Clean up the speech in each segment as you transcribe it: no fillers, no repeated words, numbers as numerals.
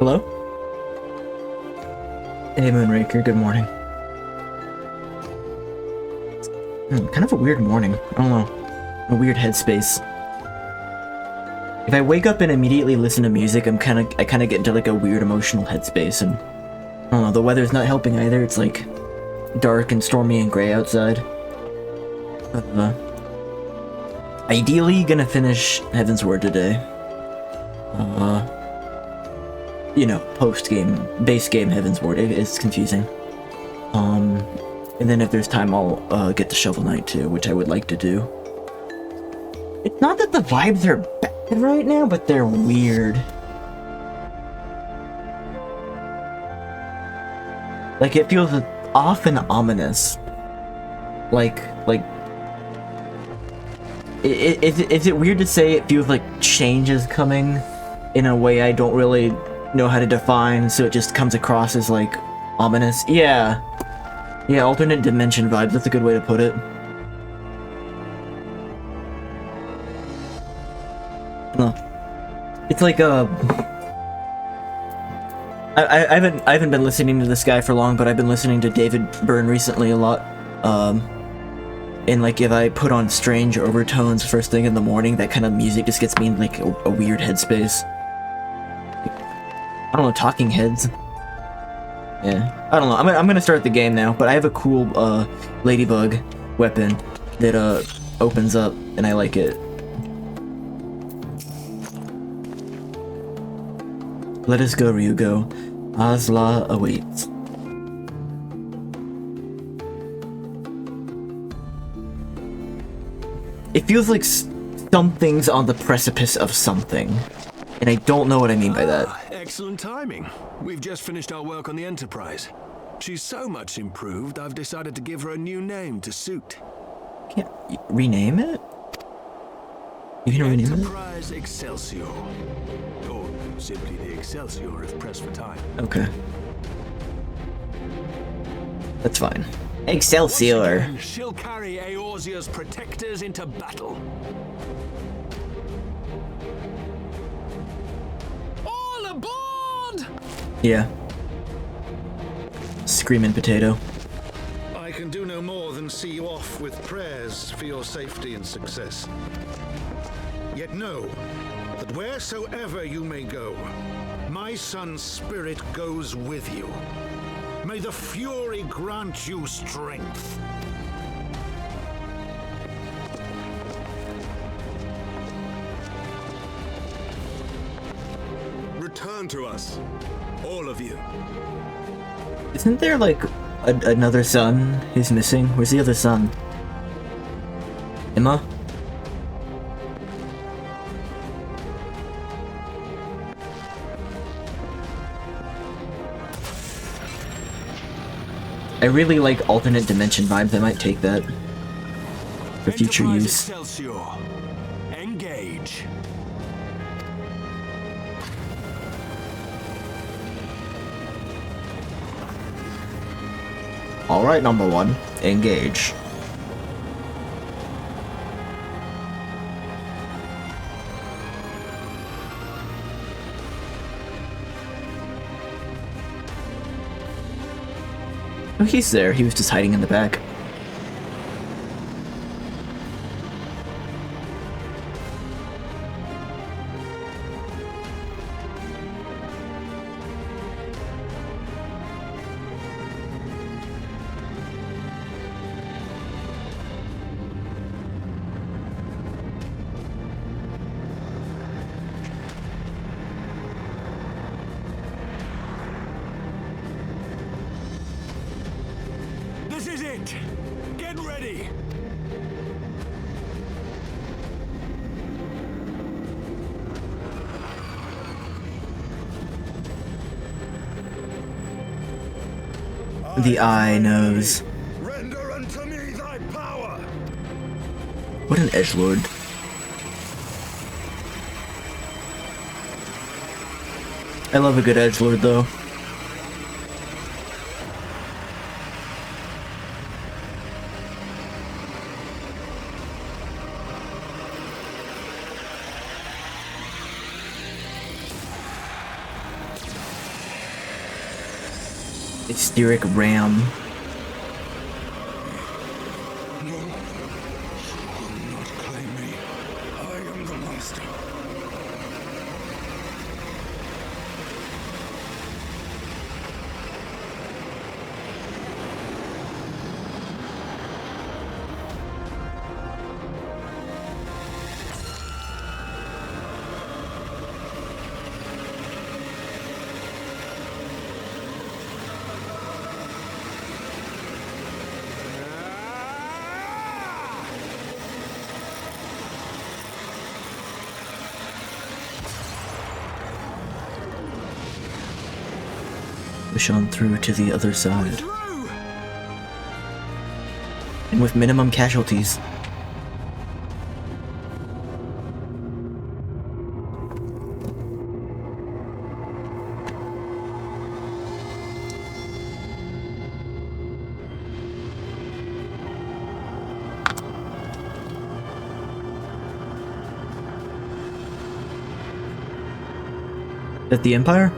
Hello? Hey, Moonraker, good morning. Kind of a weird morning. I don't know. A weird headspace. If I wake up and immediately listen to music, I kind of get into like a weird emotional headspace, and I don't know, the weather's not helping either. It's like dark and stormy and gray outside. Ideally gonna finish Heavensward today. You know, post-game, base game Heavensward. It's confusing. And then if there's time, I'll get to Shovel Knight too, which I would like to do. It's not that the vibes are bad right now, but they're weird. Like, it feels off and ominous. Is it weird to say it feels like change is coming in a way I don't really know how to define, so it just comes across as, like, ominous? Yeah. Yeah, alternate dimension vibes, that's a good way to put it. It's like, I haven't been listening to this guy for long, but I've been listening to David Byrne recently a lot. And like, if I put on strange overtones first thing in the morning, that kind of music just gets me in like a weird headspace. I don't know, Talking Heads. Yeah, I don't know. I'm gonna start the game now, but I have a cool ladybug weapon that opens up, and I like it. Let us go, Ryugo. Asla awaits. It feels like something's on the precipice of something, and I don't know what I mean by that. Excellent timing. We've just finished our work on the Enterprise. She's so much improved, I've decided to give her a new name to suit. Can't rename it? You can rename it? Enterprise Excelsior. Or simply the Excelsior if pressed for time. Okay. That's fine. Excelsior! Once again, she'll carry Eorzea's protectors into battle. All aboard! Yeah. Screaming potato. I can do no more than see you off with prayers for your safety and success. Yet know that wheresoever you may go, my son's spirit goes with you. May the Fury grant you strength. Return to us, all of you. Isn't there like another son who's missing? Where's the other son? Emma? I really like alternate dimension vibes. I might take that for future Enterprise use. Excelsior. Engage. Alright, number one. Engage. Oh, he's there. He was just hiding in the back. This is it. Get ready. The eye knows. Render unto me thy power. What an edgelord. I love a good edgelord though. Hysteric ram. No, will not claim me. I am the master. Push on through to the other side. Through! And with minimum casualties. Is that the Empire?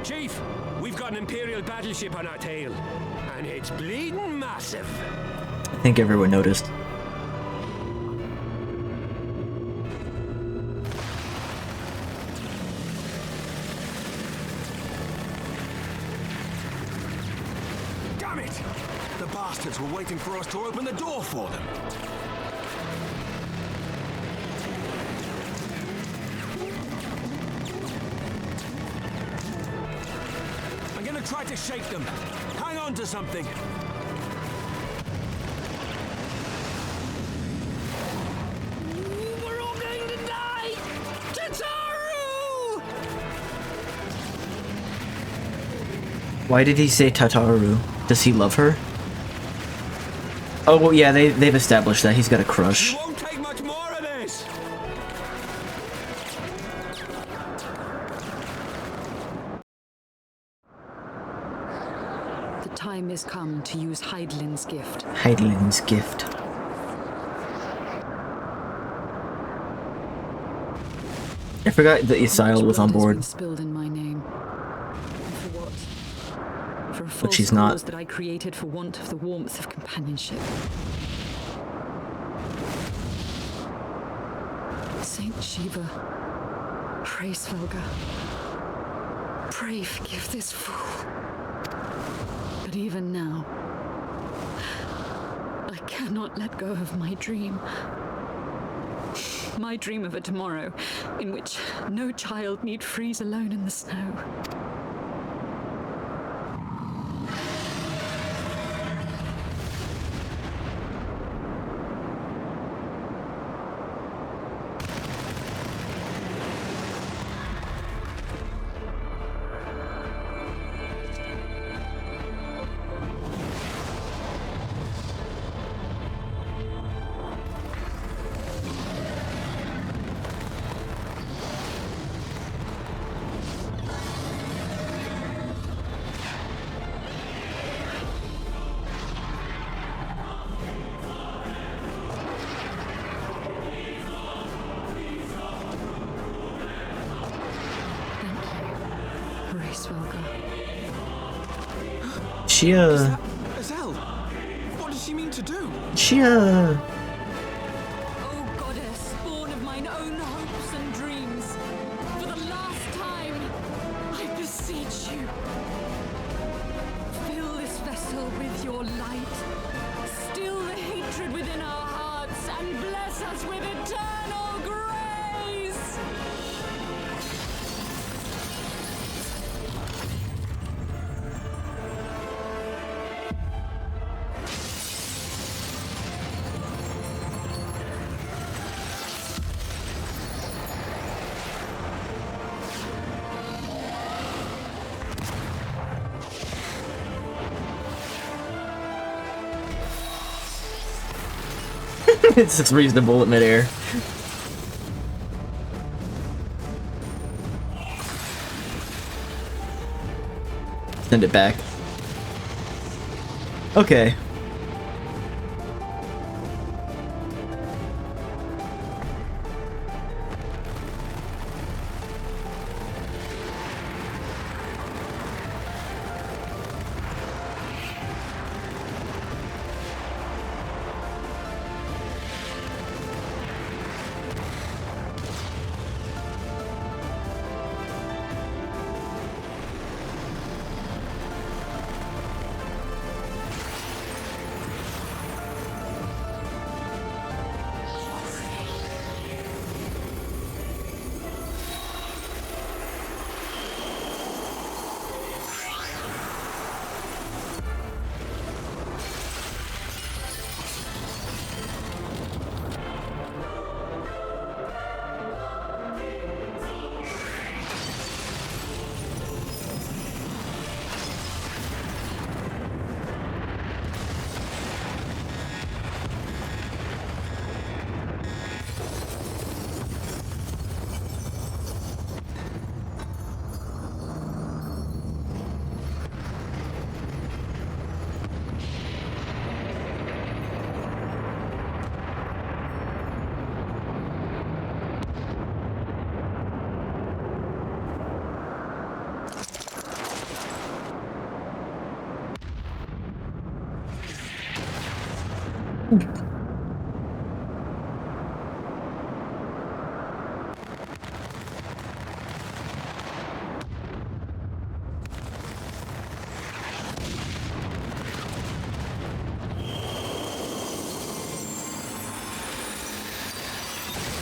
Chief, we've got an Imperial battleship on our tail, and it's bleeding massive. I think everyone noticed. Damn it! The bastards were waiting for us to open the door for them. I'm gonna try to shake them. Hang on to something. We're all going to die! Tataru! Why did he say Tataru? Does he love her? Oh, well, yeah, they've established that. He's got a crush. You won't take much more of this! The time has come to use Hydaelyn's gift. Hydaelyn's gift. I forgot that Ysael was on Much blood has board. been spilled in my name. And for what? For a false she's not. cause that I created for want of the warmth of companionship. Saint Shiva, pray Svelga, pray forgive this fool. But even now, I cannot let go of my dream. My dream of a tomorrow in which no child need freeze alone in the snow. She, Azelle, what does she mean to do? O goddess, born of mine own hopes and dreams, for the last time, I beseech you, fill this vessel with your light, still the hatred within our hearts, and bless us with eternal grace! It's just reasonable at midair. Send it back. Okay.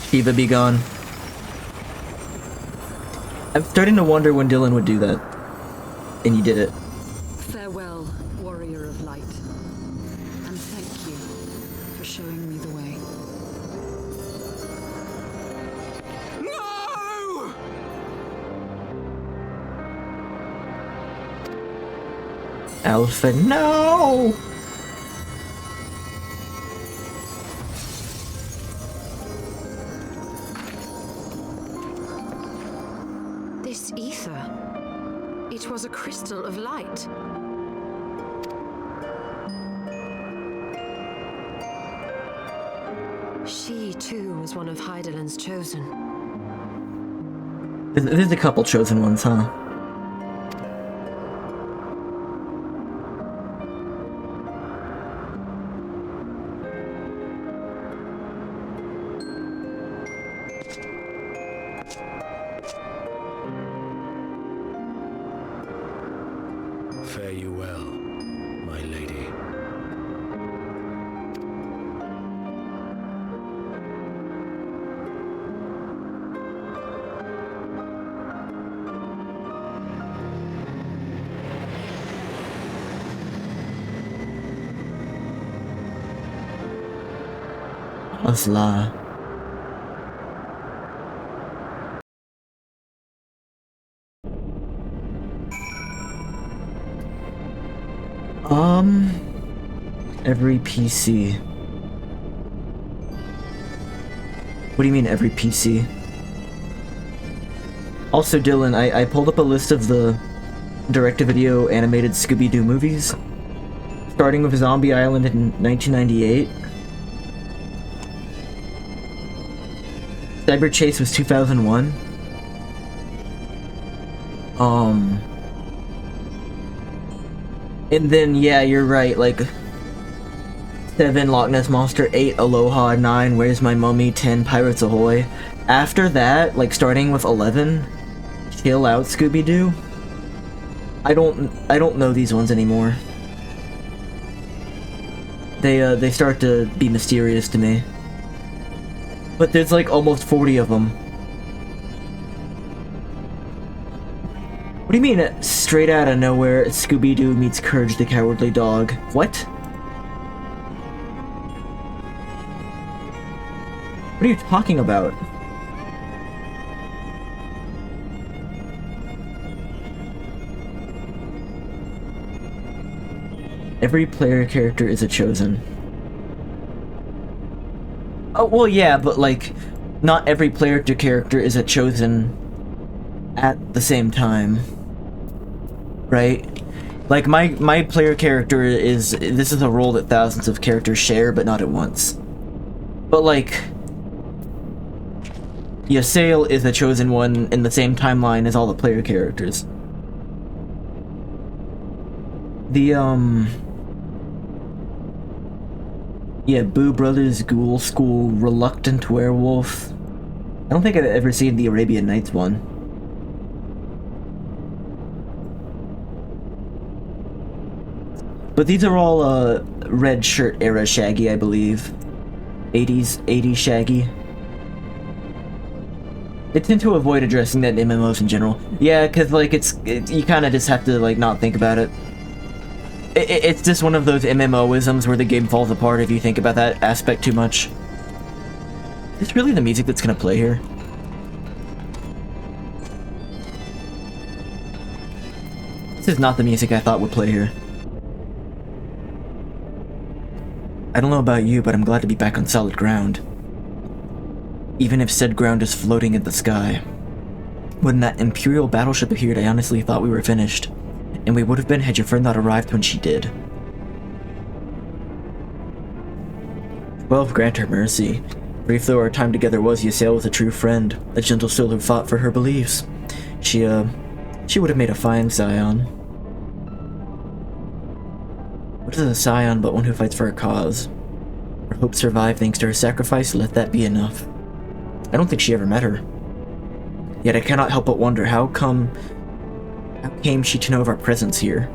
Shiva be gone. I'm starting to wonder when Dylan would do that. And you did it. Farewell, warrior of light. And thank you for showing me the way. No! Alpha, no! This ether. It was a crystal of light. She, too, was one of Hydaelyn's chosen. There's a couple chosen ones, huh? Fare you well, my lady. Asla. Every PC. What do you mean every PC? Also, Dylan, I pulled up a list of the direct-to-video animated Scooby-Doo movies, starting with Zombie Island in 1998. Cyber Chase was 2001. And then, yeah, you're right, like, 7, Loch Ness Monster, 8, Aloha, 9, Where's My Mummy, 10, Pirates Ahoy. After that, like, starting with 11, Chill Out Scooby-Doo. I don't know these ones anymore. They start to be mysterious to me. But there's like almost 40 of them. What do you mean, straight out of nowhere, Scooby-Doo meets Courage the Cowardly Dog? What? What are you talking about? Every player character is a chosen. Oh, well, yeah, but, like, not every player character is a chosen at the same time. Right? Like, my player character is... This is a role that thousands of characters share, but not at once. But, like... Ysael is the chosen one in the same timeline as all the player characters. The, yeah, Boo Brothers, Ghoul School, Reluctant Werewolf. I don't think I've ever seen the Arabian Nights one. But these are all, red shirt era Shaggy, I believe. 80s Shaggy. They tend to avoid addressing that in MMOs in general. Yeah, because, like, you kind of just have to, like, not think about it. It's just one of those MMO-isms where the game falls apart if you think about that aspect too much. Is this really the music that's gonna play here? This is not the music I thought would play here. I don't know about you, but I'm glad to be back on solid ground. Even if said ground is floating in the sky. When that Imperial battleship appeared, I honestly thought we were finished. And we would have been had your friend not arrived when she did. 12 grant her mercy. Brief though our time together was, Ysael was a true friend, a gentle soul who fought for her beliefs. She would have made a fine scion. What is a scion but one who fights for a cause? Her hopes survive thanks to her sacrifice, let that be enough. I don't think she ever met her. Yet I cannot help but wonder how came she to know of our presence here?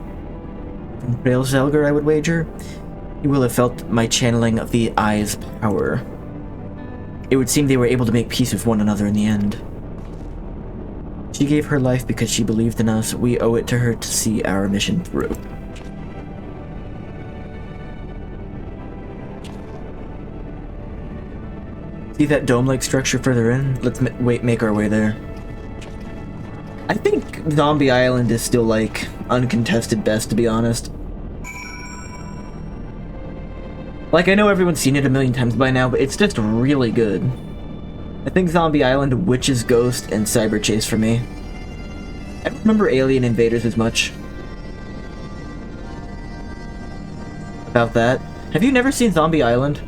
From Trail Zelgar, I would wager? He will have felt my channeling of the Eye's power. It would seem they were able to make peace with one another in the end. She gave her life because she believed in us. We owe it to her to see our mission through. See that dome-like structure further in? Let's make our way there. I think Zombie Island is still, like, uncontested best, to be honest. Like, I know everyone's seen it a million times by now, but it's just really good. I think Zombie Island, Witch's Ghost, and Cyber Chase for me. I don't remember Alien Invaders as much. About that. Have you never seen Zombie Island?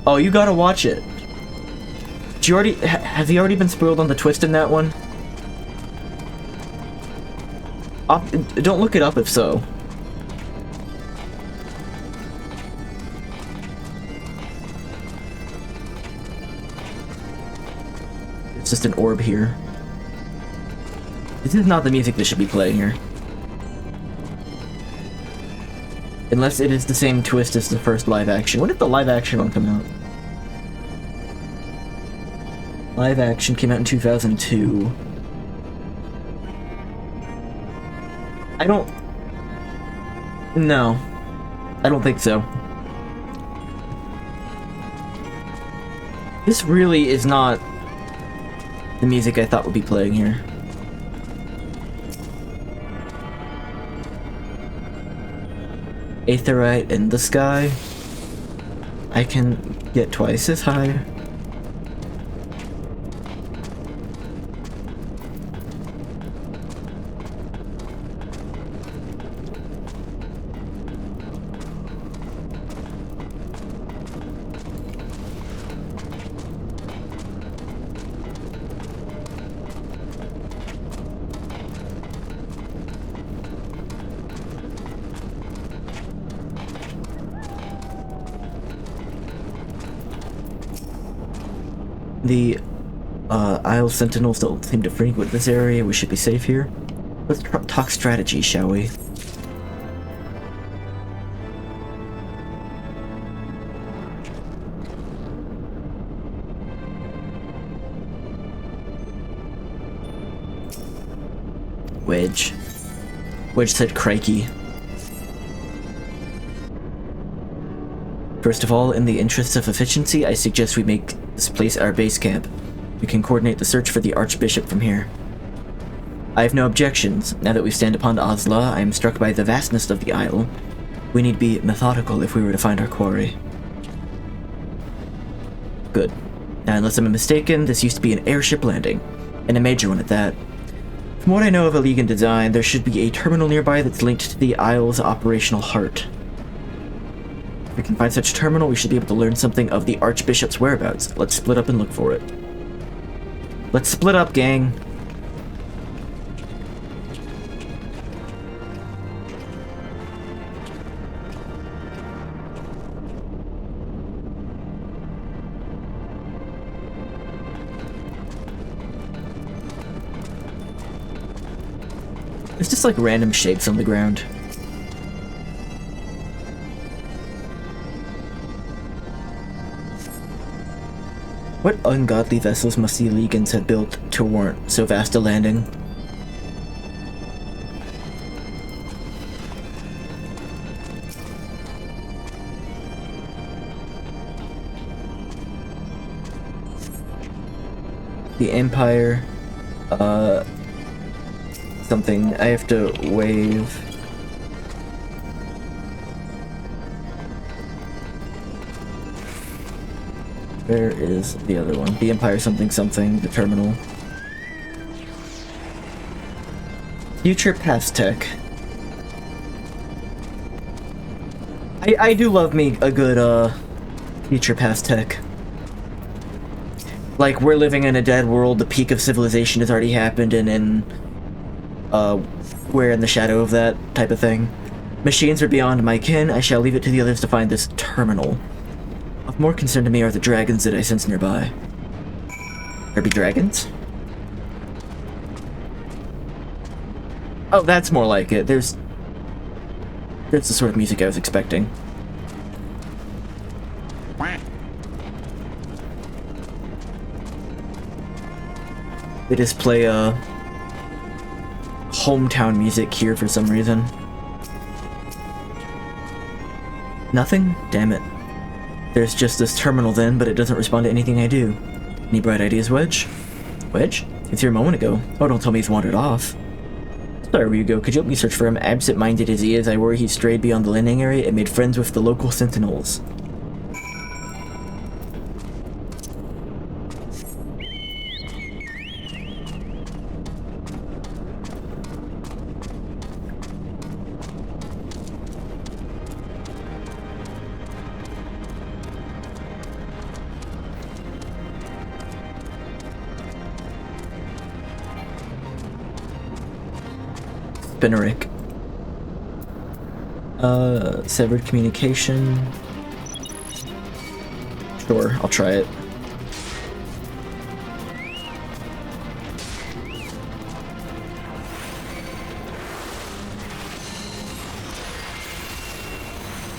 Oh, you gotta watch it. Did you already... Have you already been spoiled on the twist in that one? Don't look it up if so. It's just an orb here. This is not the music that should be playing here. Unless it is the same twist as the first live action. When did the live action one come out? Live action came out in 2002. No. I don't think so. This really is not the music I thought would be playing here. Aetheryte in the sky. I can get twice as high. The Isle Sentinels don't seem to frequent this area. We should be safe here. Let's talk strategy, shall we? Wedge. Wedge said crikey. First of all, in the interests of efficiency, I suggest we make this place our base camp. We can coordinate the search for the Archbishop from here. I have no objections. Now that we stand upon Osla, I am struck by the vastness of the Isle. We need to be methodical if we were to find our quarry. Good. Now, unless I'm mistaken, this used to be an airship landing, and a major one at that. From what I know of Illegan design, there should be a terminal nearby that's linked to the Isle's operational heart. If we can find such a terminal, we should be able to learn something of the Archbishop's whereabouts. Let's split up and look for it. Let's split up, gang! It's just like random shapes on the ground. What ungodly vessels must the Illegans have built to warrant so vast a landing? The Empire, something. I have to wave. Where is the other one? The Empire something something, the terminal. Future past tech. I do love me a good, future past tech. Like, we're living in a dead world, the peak of civilization has already happened, and we're in the shadow of that type of thing. Machines are beyond my kin, I shall leave it to the others to find this terminal. Of more concern to me are the dragons that I sense nearby. There be dragons? Oh, that's more like it. There's the sort of music I was expecting. They just play hometown music here for some reason. Nothing? Damn it. There's just this terminal then, but it doesn't respond to anything I do. Any bright ideas, Wedge? Wedge? He was here a moment ago. Oh, don't tell me he's wandered off. Sorry, Ryugo, could you help me search for him? Absent-minded as he is, I worry he strayed beyond the landing area and made friends with the local sentinels. Spinnerick. Severed communication. Sure, I'll try it.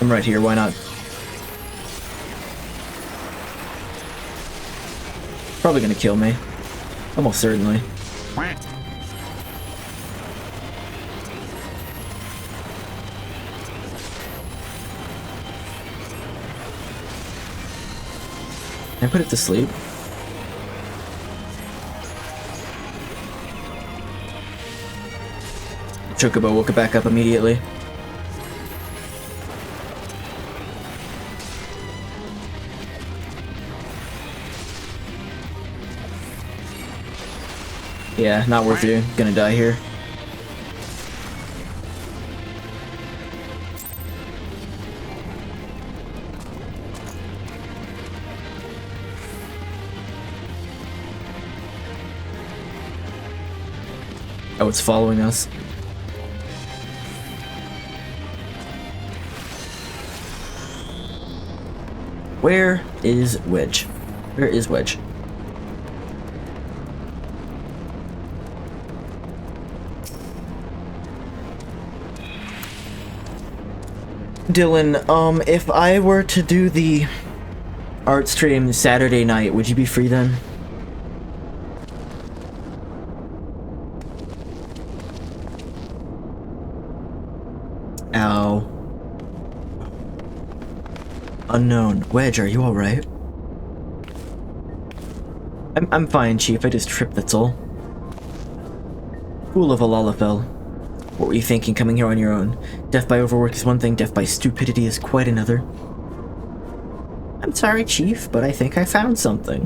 I'm right here, why not? Probably gonna kill me. Almost certainly. Can I put it to sleep? Chocobo woke it back up immediately. Yeah, not worth you. Gonna die here. Oh, it's following us. Where is Wedge? Where is Wedge? Dylan, if I were to do the art stream Saturday night, would you be free then? Ow. Unknown. Wedge, are you alright? I'm fine, Chief. I just tripped, that's all. Fool of a Lalafell. What were you thinking coming here on your own? Death by overwork is one thing, death by stupidity is quite another. I'm sorry, Chief, but I think I found something.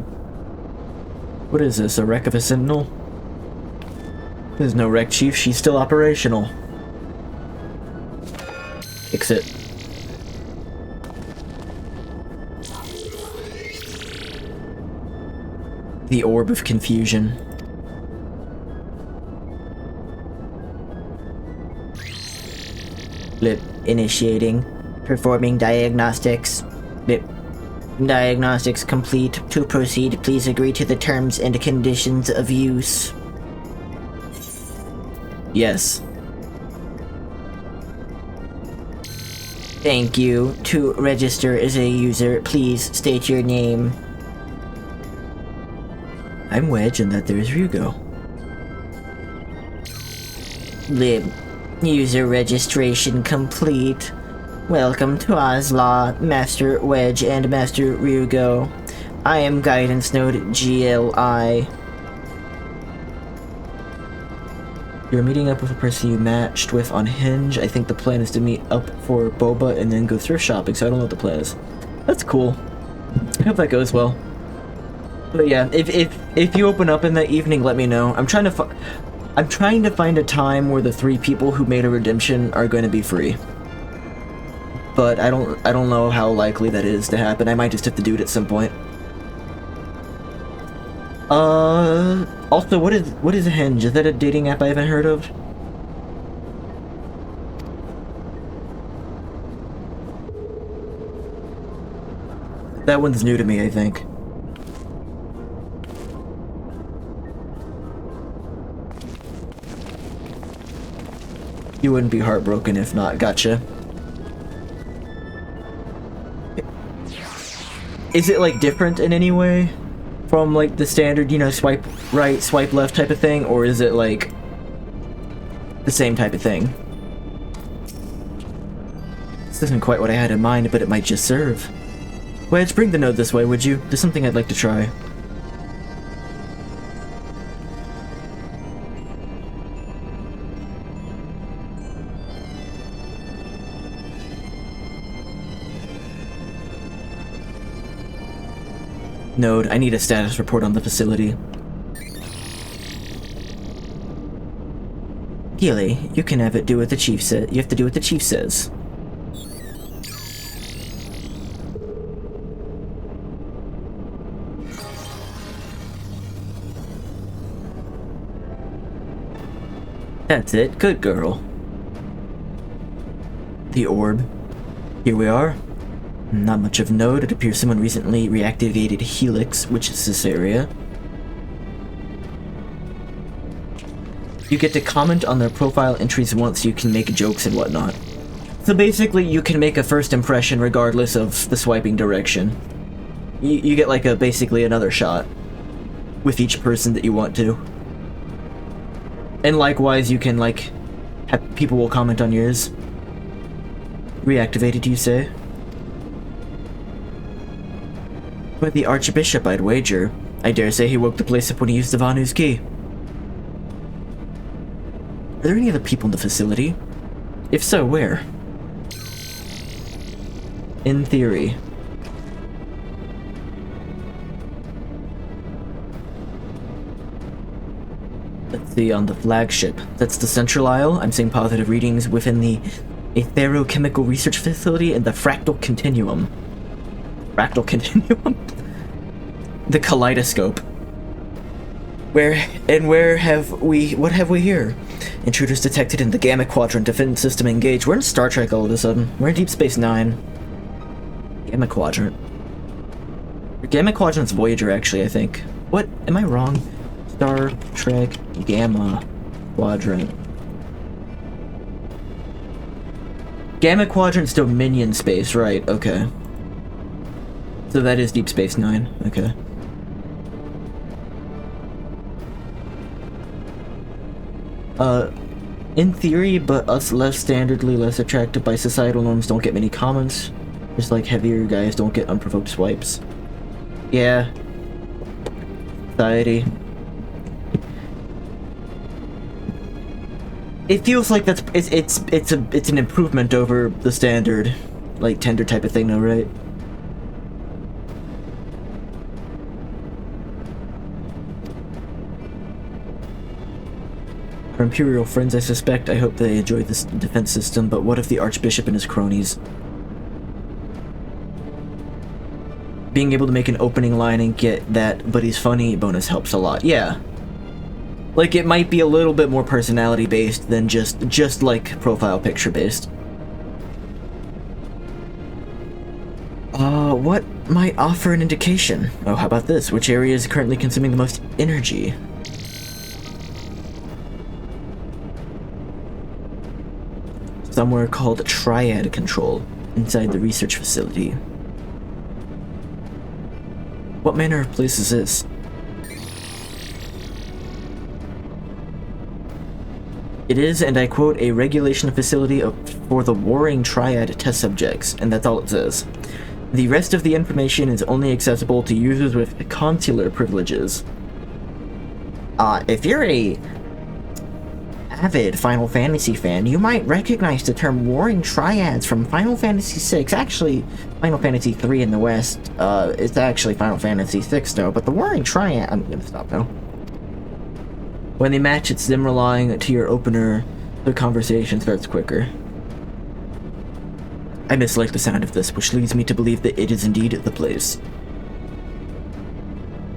What is this, a wreck of a sentinel? There's no wreck, Chief. She's still operational. Fix it. The Orb of Confusion. Blip. Initiating. Performing diagnostics. Blip. Diagnostics complete. To proceed, please agree to the terms and conditions of use. Yes. Thank you. To register as a user, please state your name. I'm Wedge, and that there's Ryugo. Lib. User registration complete. Welcome to Oslaw, Master Wedge and Master Ryugo. I am Guidance Node GLI. You're meeting up with a person you matched with on Hinge. I think the plan is to meet up for boba and then go thrift shopping, so I don't know what the plan is. That's cool. I hope that goes well. But yeah, if you open up in that evening, let me know. I'm trying to find a time where the 3 people who made a redemption are going to be free. But I don't know how likely that is to happen. I might just have to do it at some point. Also, what is Hinge? Is that a dating app I haven't heard of? That one's new to me, I think. You wouldn't be heartbroken if not. Gotcha. Is it, like, different in any way from, like, the standard, you know, swipe right, swipe left type of thing? Or is it, like, the same type of thing? This isn't quite what I had in mind, but it might just serve. Wedge, bring the node this way, would you? There's something I'd like to try. Node, I need a status report on the facility. Gilly, you can have it do what the chief said. You have to do what the chief says. That's it. Good girl. The orb. Here we are. Not much of note. It appears someone recently reactivated Helix, which is this area. You get to comment on their profile entries once. You can make jokes and whatnot. So basically, you can make a first impression regardless of the swiping direction. You get like basically another shot with each person that you want to. And likewise, you can like have people will comment on yours. Reactivated, you say? By the Archbishop, I'd wager. I dare say he woke the place up when he used the Vanu's key. Are there any other people in the facility? If so, where? In theory. Let's see, on the flagship. That's the Central Isle. I'm seeing positive readings within the Aetherochemical Research Facility and the Fractal Continuum. Fractal Continuum? The Kaleidoscope. What have we here? Intruders detected in the Gamma Quadrant. Defense system engaged. We're in Star Trek all of a sudden. We're in Deep Space Nine. Gamma Quadrant. Gamma Quadrant's Voyager, actually, I think. What? Am I wrong? Star Trek Gamma Quadrant. Gamma Quadrant's Dominion space, right, okay. So that is Deep Space Nine, okay. In theory, but us less attracted by societal norms don't get many comments. Just like heavier guys don't get unprovoked swipes. Yeah. Society. It feels like it's an improvement over the standard, like, Tinder type of thing though, right? Our Imperial friends, I suspect. I hope they enjoy this defense system, but what if the Archbishop and his cronies? Being able to make an opening line and get that "but he's funny" bonus helps a lot. Yeah. Like, it might be a little bit more personality-based than just like profile picture-based. What might offer an indication? Oh, how about this? Which area is currently consuming the most energy? Somewhere called Triad Control, inside the research facility. What manner of place is this? It is, and I quote, a regulation facility for the warring triad test subjects, and that's all it says. The rest of the information is only accessible to users with consular privileges. If you're a avid Final Fantasy fan, you might recognize the term warring triads from Final Fantasy VI. Actually, Final Fantasy III in the West, it's actually Final Fantasy VI though, but the warring triad... I'm gonna stop now. When they match, it's them relying to your opener, the conversation starts quicker. I mislike the sound of this, which leads me to believe that it is indeed the place.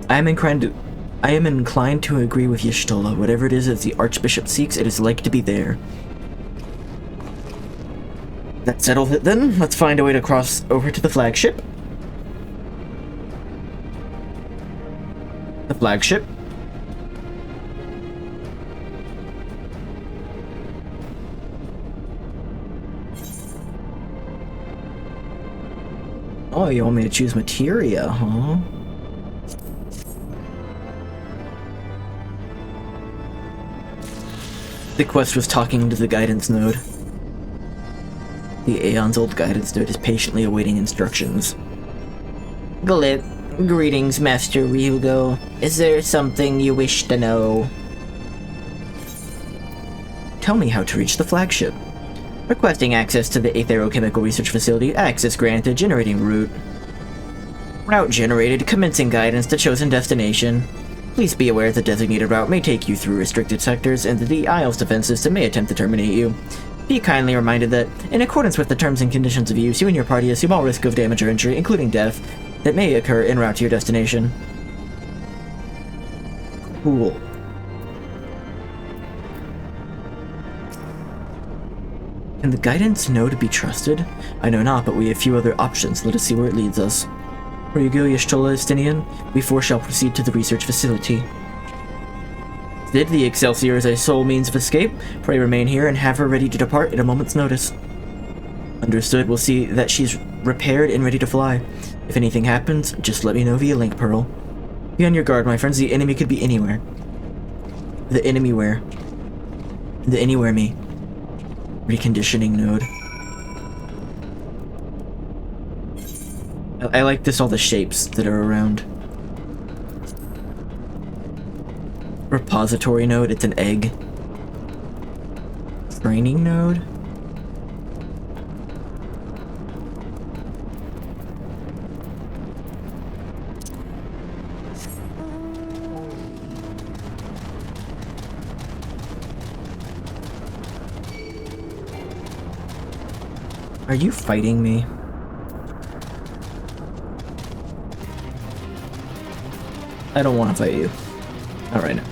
I am inclined to agree with Y'shtola. Whatever it is that the Archbishop seeks, it is like to be there. That settles it then. Let's find a way to cross over to the flagship. The flagship. Oh, you want me to choose materia, huh? The quest was talking to the guidance node. The aeons-old guidance node is patiently awaiting instructions. Greetings, Master Ryugo. Is there something you wish to know? Tell me how to reach the flagship. Requesting access to the Aetherochemical Research Facility. Access granted. Generating route. Route generated. Commencing guidance to chosen destination. Please be aware the designated route may take you through restricted sectors, and the Isle's defense system may attempt to terminate you. Be kindly reminded that, in accordance with the terms and conditions of use, you and your party assume all risk of damage or injury, including death, that may occur en route to your destination. Cool. Can the guidance node be trusted? I know not, but we have few other options. Let us see where it leads us. Where you go, Y'shtola Estinian, we four shall proceed to the research facility. Did the Excelsior is a sole means of escape? Pray remain here and have her ready to depart at a moment's notice. Understood. We'll see that she's repaired and ready to fly. If anything happens, just let me know via link, Pearl. Be on your guard, my friends. The enemy could be anywhere. The enemy-where. The anywhere me. Reconditioning node. I like this, all the shapes that are around. Repository node, it's an egg. Training node? Are you fighting me? I don't want to fight you. Not right now.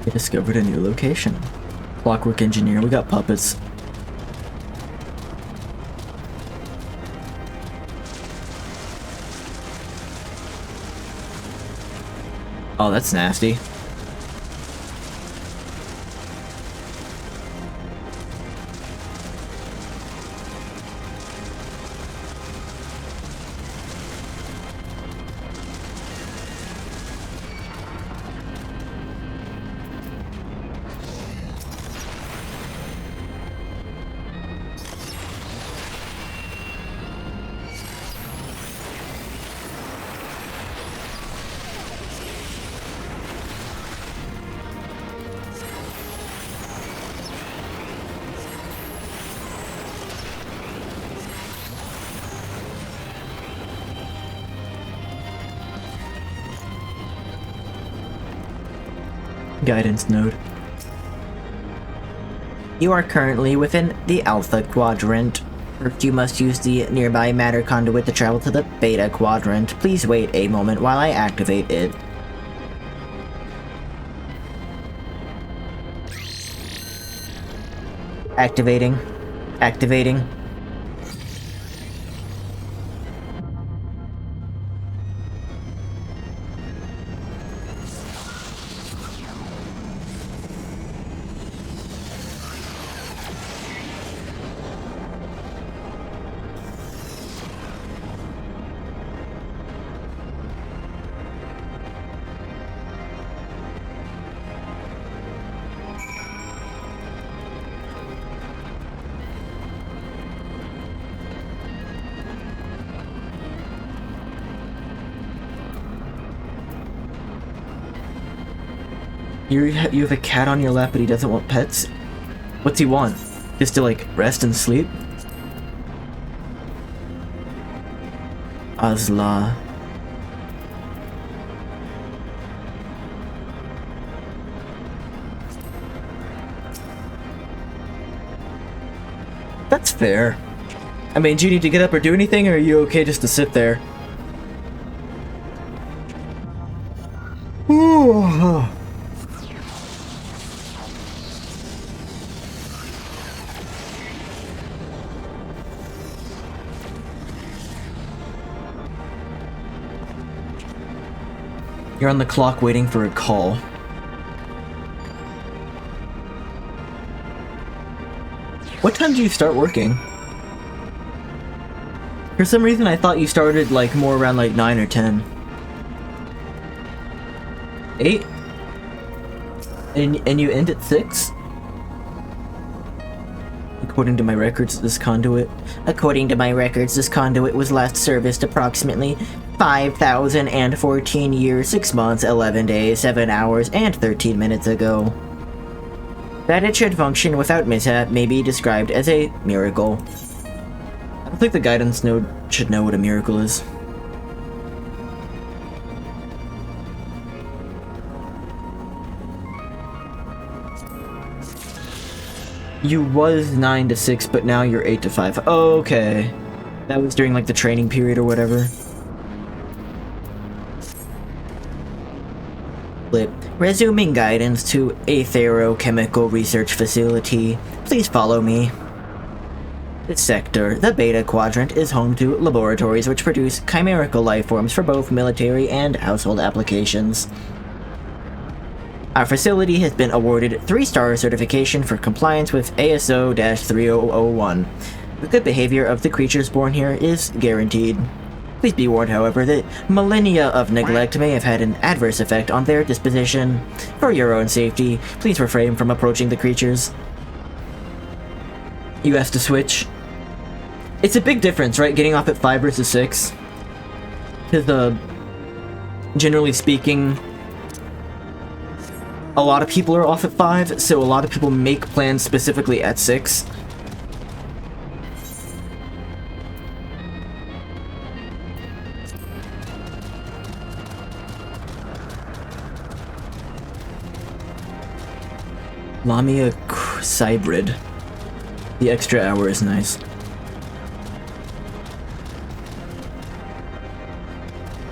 We discovered a new location. Clockwork engineer, we got puppets. Oh, that's nasty. Guidance node. You are currently within the Alpha Quadrant. First, you must use the nearby matter conduit to travel to the Beta Quadrant. Please wait a moment while I activate it. Activating. Activating. You have a cat on your lap, but he doesn't want pets? What's he want? Just to, like, rest and sleep? Azla. That's fair. I mean, do you need to get up or do anything, or are you okay just to sit there? Ooh. You're on the clock waiting for a call. What time do you start working? For some reason I thought you started like more around like 9 or 10. 8? And you end at 6? According to my records, this conduit was last serviced approximately 5,014 years, 6 months, 11 days, 7 hours, and 13 minutes ago. That it should function without mishap may be described as a miracle. I don't think the guidance node should know what a miracle is. You was 9 to 6, but now you're 8 to 5. Oh, okay. That was during like the training period or whatever. Resuming guidance to a chemical research facility. Please follow me. This sector, the Beta Quadrant, is home to laboratories which produce chimerical life forms for both military and household applications. Our facility has been awarded 3-star certification for compliance with ASO-3001. The good behavior of the creatures born here is guaranteed. Please be warned, however, that millennia of neglect may have had an adverse effect on their disposition. For your own safety, please refrain from approaching the creatures. You have to switch. It's a big difference, right? Getting off at 5 versus 6. Because, generally speaking, a lot of people are off at 5, so a lot of people make plans specifically at 6. Lamia Cybrid. The extra hour is nice.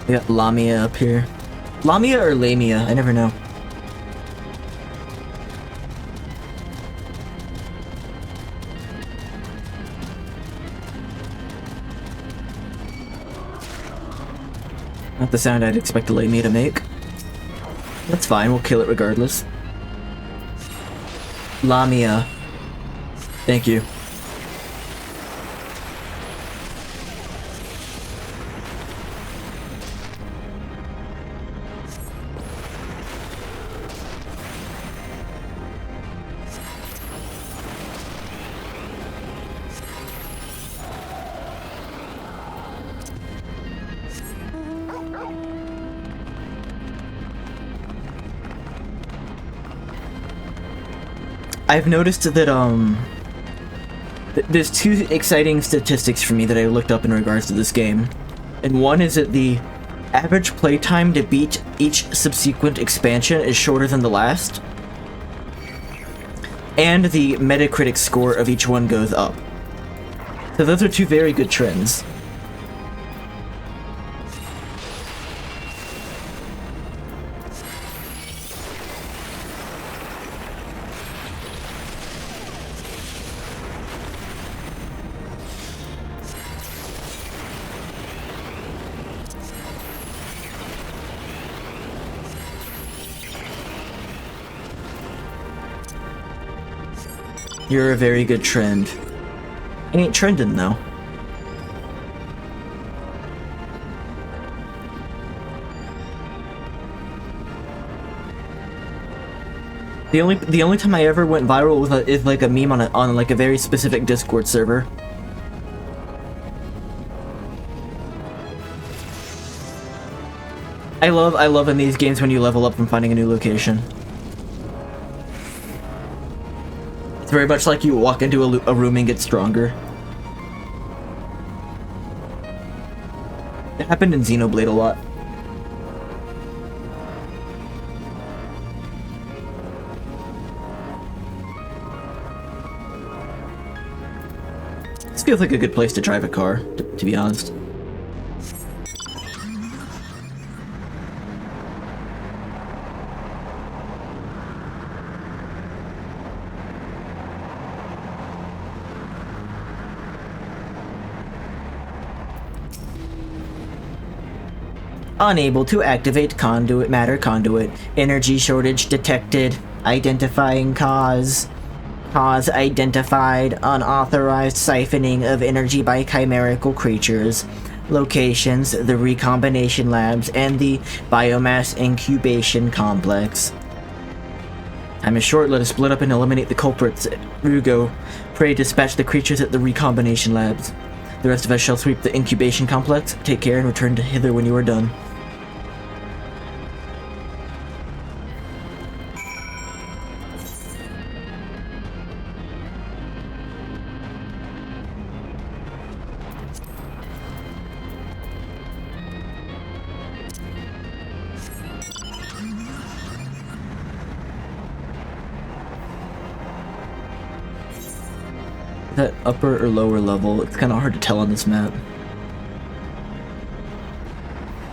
We got Lamia up here. Lamia or Lamia? I never know. Not the sound I'd expect a Lamia to make. That's fine, we'll kill it regardless. Lamia. Thank you. I've noticed that, there's 2 exciting statistics for me that I looked up in regards to this game. And one is that the average playtime to beat each subsequent expansion is shorter than the last. And the Metacritic score of each one goes up. So those are two very good trends. You're a very good trend. I ain't trending though. The only time I ever went viral was is like a meme on like a very specific Discord server. I love in these games when you level up from finding a new location. It's very much like you walk into a room and get stronger. It happened in Xenoblade a lot. This feels like a good place to drive a car, to be honest. Unable to activate conduit, matter conduit. Energy shortage detected. Identifying cause. Cause identified. Unauthorized siphoning of energy by chimerical creatures. Locations, the recombination labs, and the biomass incubation complex. Time is short, let us split up and eliminate the culprits. Rugo, pray dispatch the creatures at the recombination labs. The rest of us shall sweep the incubation complex. Take care and return to hither when you are done. That upper or lower level, it's kind of hard to tell on this map.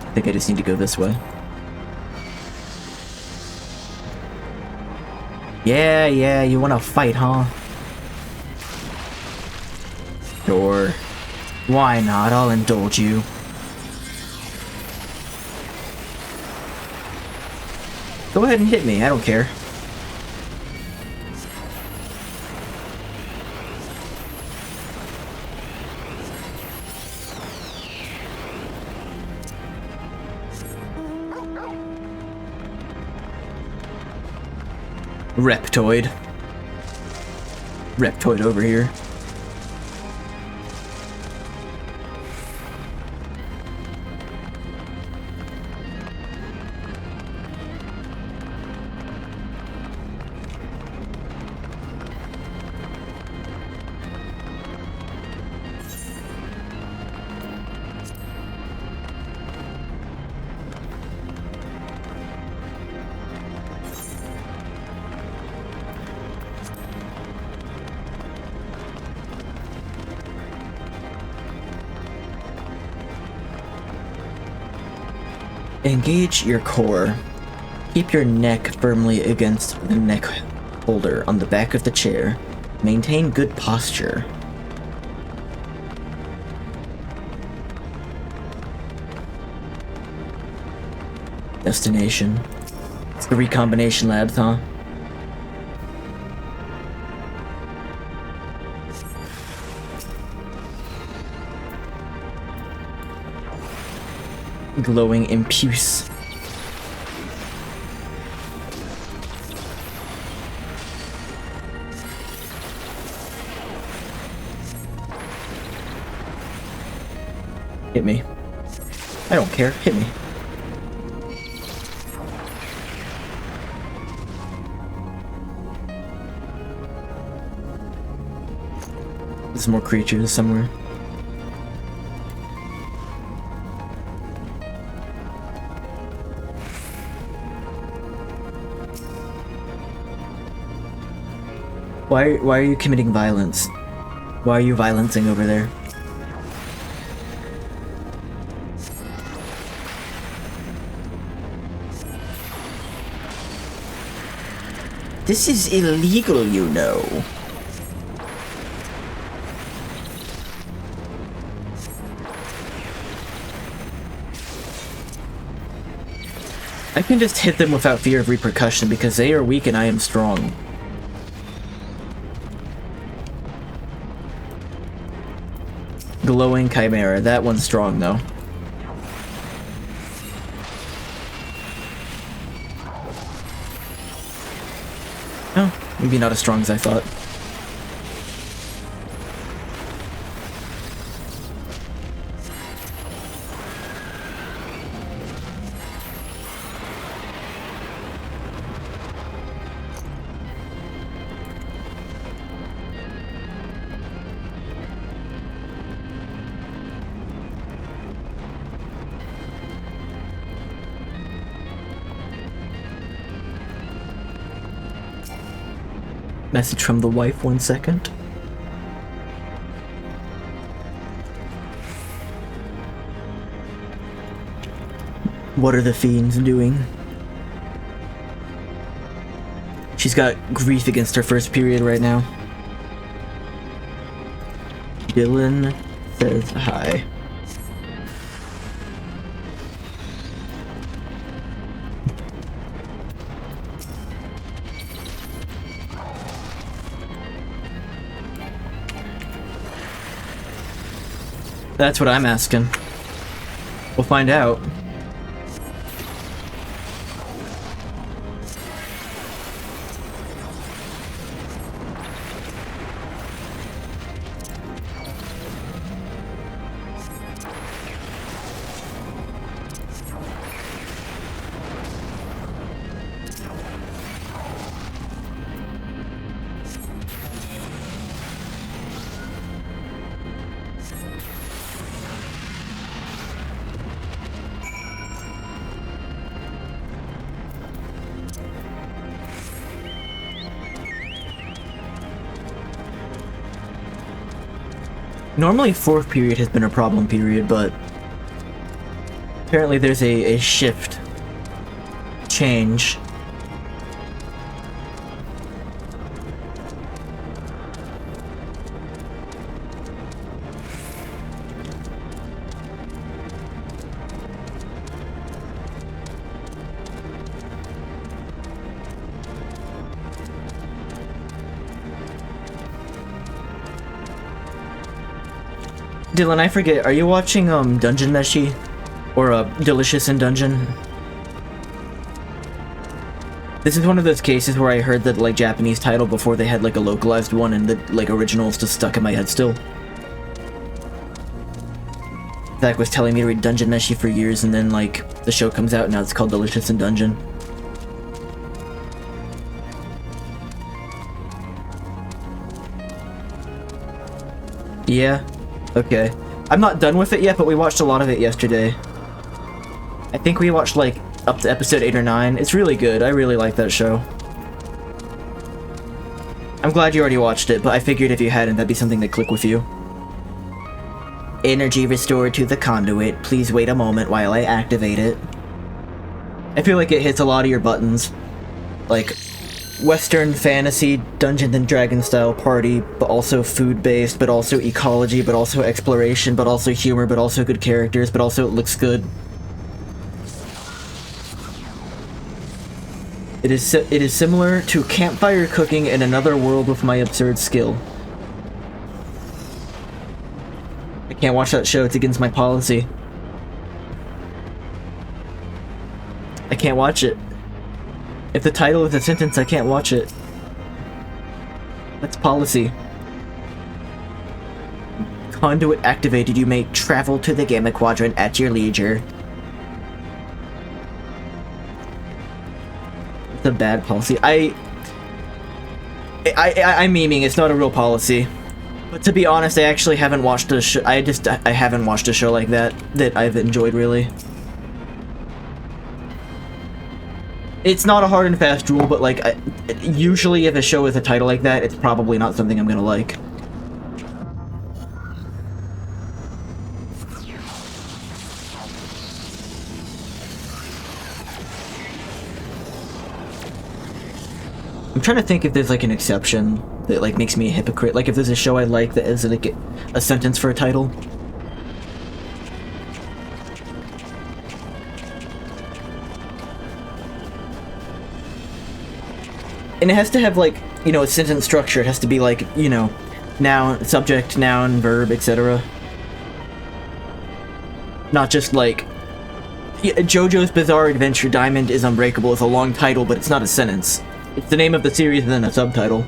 I think I just need to go this way. Yeah, you wanna fight, huh? Sure. Why not? I'll indulge you. Go ahead and hit me, I don't care. Reptoid. Reptoid over here. Engage your core. Keep your neck firmly against the neck holder on the back of the chair. Maintain good posture. Destination. It's the recombination labs, huh? Glowing impulse. Hit me. I don't care. Hit me. There's more creatures somewhere. Why are you committing violence? Why are you violencing over there? This is illegal, you know. I can just hit them without fear of repercussion because they are weak and I am strong. Glowing Chimera. That one's strong, though. Oh, maybe not as strong as I thought. Message from the wife, 1 second. What are the fiends doing? She's got grief against her first period right now. Dylan says hi. That's what I'm asking. We'll find out. Normally 4th period has been a problem period, but apparently there's a shift. Change. Dylan, I forget, are you watching Dungeon Meshi? Or Delicious in Dungeon? This is one of those cases where I heard that like Japanese title before they had like a localized one and the like original's just stuck in my head still. Zach was telling me to read Dungeon Meshi for years and then like the show comes out and now it's called Delicious in Dungeon. Yeah. Okay. I'm not done with it yet, but we watched a lot of it yesterday. I think we watched, like, up to episode 8 or 9. It's really good. I really like that show. I'm glad you already watched it, but I figured if you hadn't, that'd be something that clicked with you. Energy restored to the conduit. Please wait a moment while I activate it. I feel like it hits a lot of your buttons. Like, Western fantasy, Dungeons and Dragons style party, but also food-based, but also ecology, but also exploration, but also humor, but also good characters, but also it looks good. It is similar to campfire cooking in another world with my absurd skill. I can't watch that show, it's against my policy. I can't watch it. If the title is a sentence, I can't watch it. That's policy. Conduit activated. You may travel to the Gamma Quadrant at your leisure. It's a bad policy. I'm memeing. It's not a real policy. But to be honest, I actually haven't watched a show. I haven't watched a show like that I've enjoyed really. It's not a hard and fast rule, but like, usually if a show has a title like that, it's probably not something I'm gonna like. I'm trying to think if there's like an exception that like makes me a hypocrite. Like if there's a show I like that is like a sentence for a title. And it has to have like, you know, a sentence structure. It has to be like, you know, noun, subject, noun, verb, etc. Not just like, JoJo's Bizarre Adventure Diamond is Unbreakable is a long title, but it's not a sentence. It's the name of the series and then a subtitle.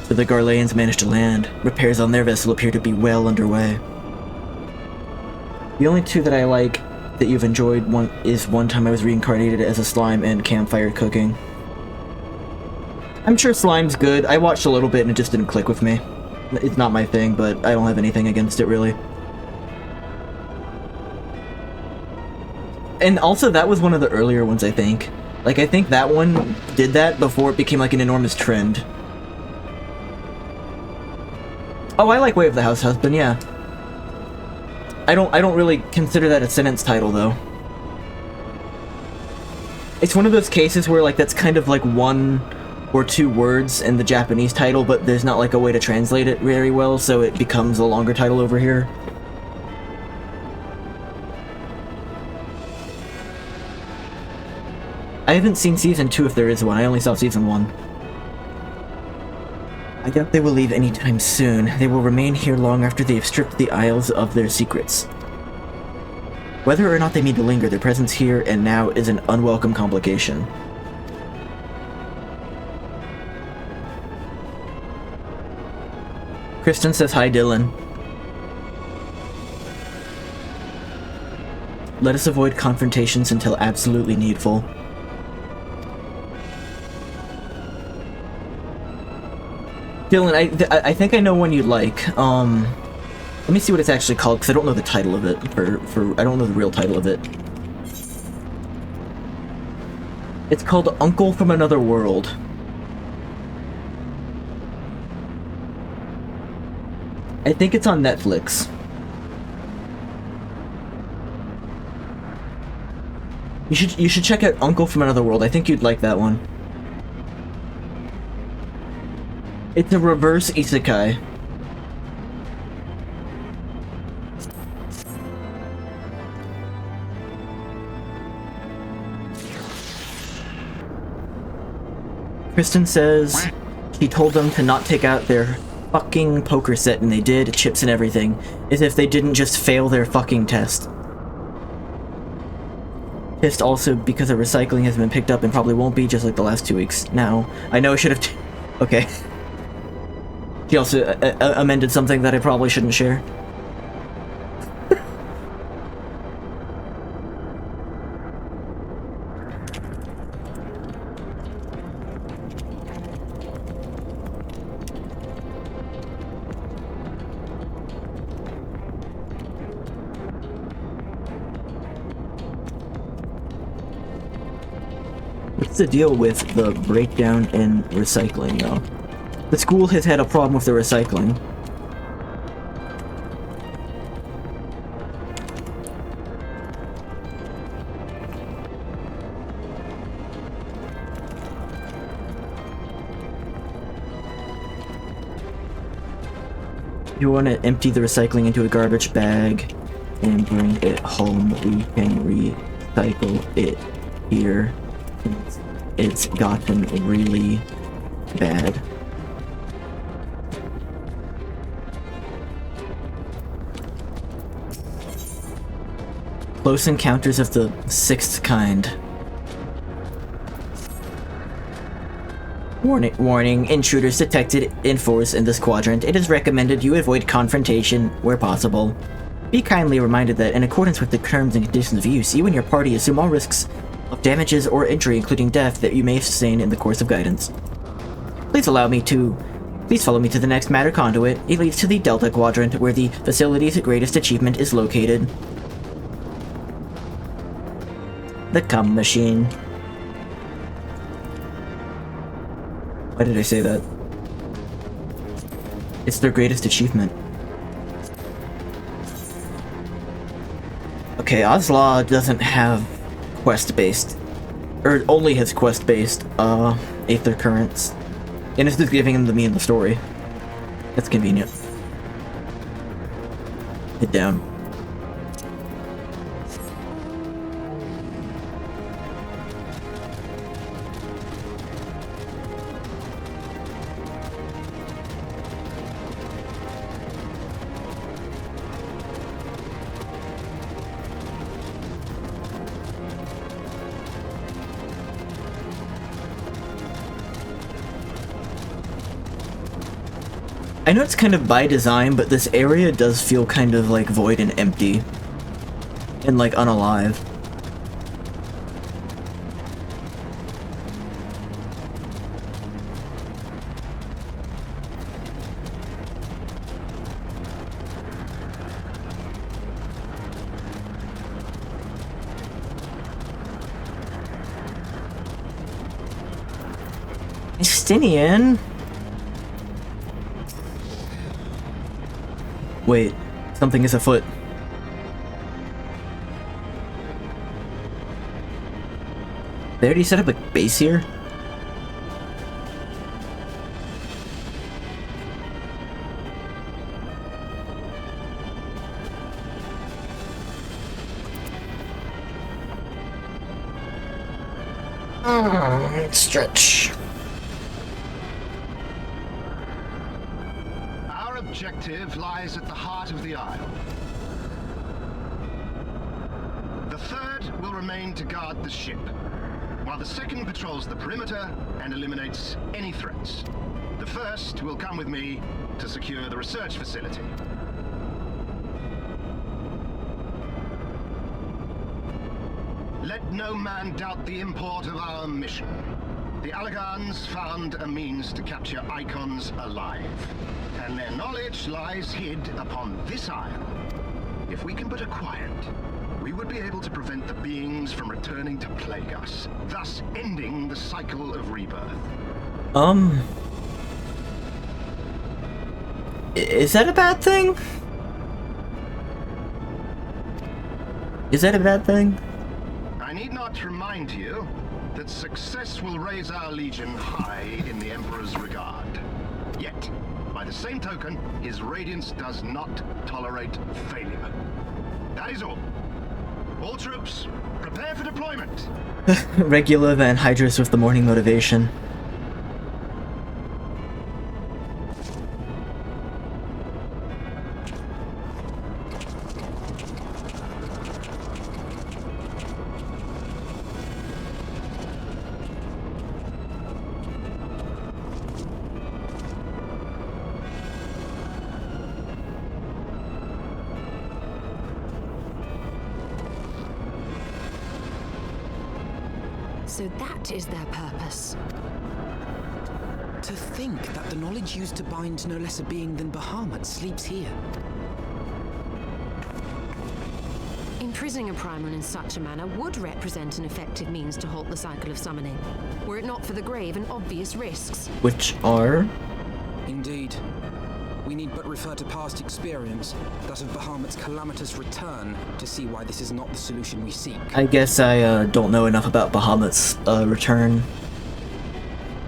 So the Garleans managed to land. Repairs on their vessel appear to be well underway. The only two that I like that you've enjoyed one time I was reincarnated as a slime and campfire cooking. I'm sure slime's good. I watched a little bit and it just didn't click with me. It's not my thing, but I don't have anything against it really. And also that was one of the earlier ones, I think. Like, I think that one did that before it became, like, an enormous trend. Oh, I like Way of the House Husband, yeah. I don't really consider that a sentence title, though. It's one of those cases where, like, that's kind of, like, one or two words in the Japanese title, but there's not, like, a way to translate it very well, so it becomes a longer title over here. I haven't seen Season 2 if there is one, I only saw Season 1. I doubt they will leave anytime soon. They will remain here long after they have stripped the Isles of their secrets. Whether or not they mean to linger, their presence here and now is an unwelcome complication. Kristen says hi, Dylan. Let us avoid confrontations until absolutely needful. Dylan, I think I know one you'd like. Let me see what it's actually called, because I don't know the title of it. I don't know the real title of it. It's called Uncle from Another World. I think it's on Netflix. You should check out Uncle from Another World. I think you'd like that one. It's a reverse isekai. Kristen says she told them to not take out their fucking poker set, and they did, chips and everything, as if they didn't just fail their fucking test. Pissed also because the recycling has been picked up and probably won't be, just like the last 2 weeks. Now, I know I should have okay. She also amended something that I probably shouldn't share. What's the deal with the breakdown in recycling, though? The school has had a problem with the recycling. You want to empty the recycling into a garbage bag and bring it home. We can recycle it here. It's gotten really bad. Close encounters of the sixth kind. Warning, intruders detected in force in this quadrant. It is recommended you avoid confrontation where possible. Be kindly reminded that, in accordance with the terms and conditions of use, you and your party assume all risks of damages or injury, including death, that you may sustain in the course of guidance. Please follow me to the next matter conduit. It leads to the Delta Quadrant, where the facility's greatest achievement is located. The cum machine. Why did I say that? It's their greatest achievement. Okay, Oslaw doesn't have quest-based, or only has quest-based, Aether Currents. And it's just giving him the me in the story. That's convenient. Hit down. I know it's kind of by design, but this area does feel kind of like void and empty. And like unalive. Justinian? Wait, something is afoot. They already set up a base here? Stretch. Our objective lies at the heart of the Isle. The third will remain to guard the ship, while the second patrols the perimeter and eliminates any threats. The first will come with me to secure the research facility. Let no man doubt the import of our mission. The Allagans found a means to capture icons alive, and their knowledge lies hid upon this isle. If we can but acquire it, we would be able to prevent the beings from returning to plague us, thus ending the cycle of rebirth. Is that a bad thing? Is that a bad thing? I need not remind you that success will raise our legion high in the Emperor's regard. Yet, by the same token, his radiance does not tolerate failure. That is all. All troops, prepare for deployment. Regular Van Hydrus with the morning motivation. So that is their purpose. To think that the knowledge used to bind no less a being than Bahamut sleeps here. Imprisoning a primal in such a manner would represent an effective means to halt the cycle of summoning, were it not for the grave and obvious risks. Which are? Indeed. We need but refer to past experience, that of Bahamut's calamitous return, to see why this is not the solution we seek. I guess I don't know enough about Bahamut's return.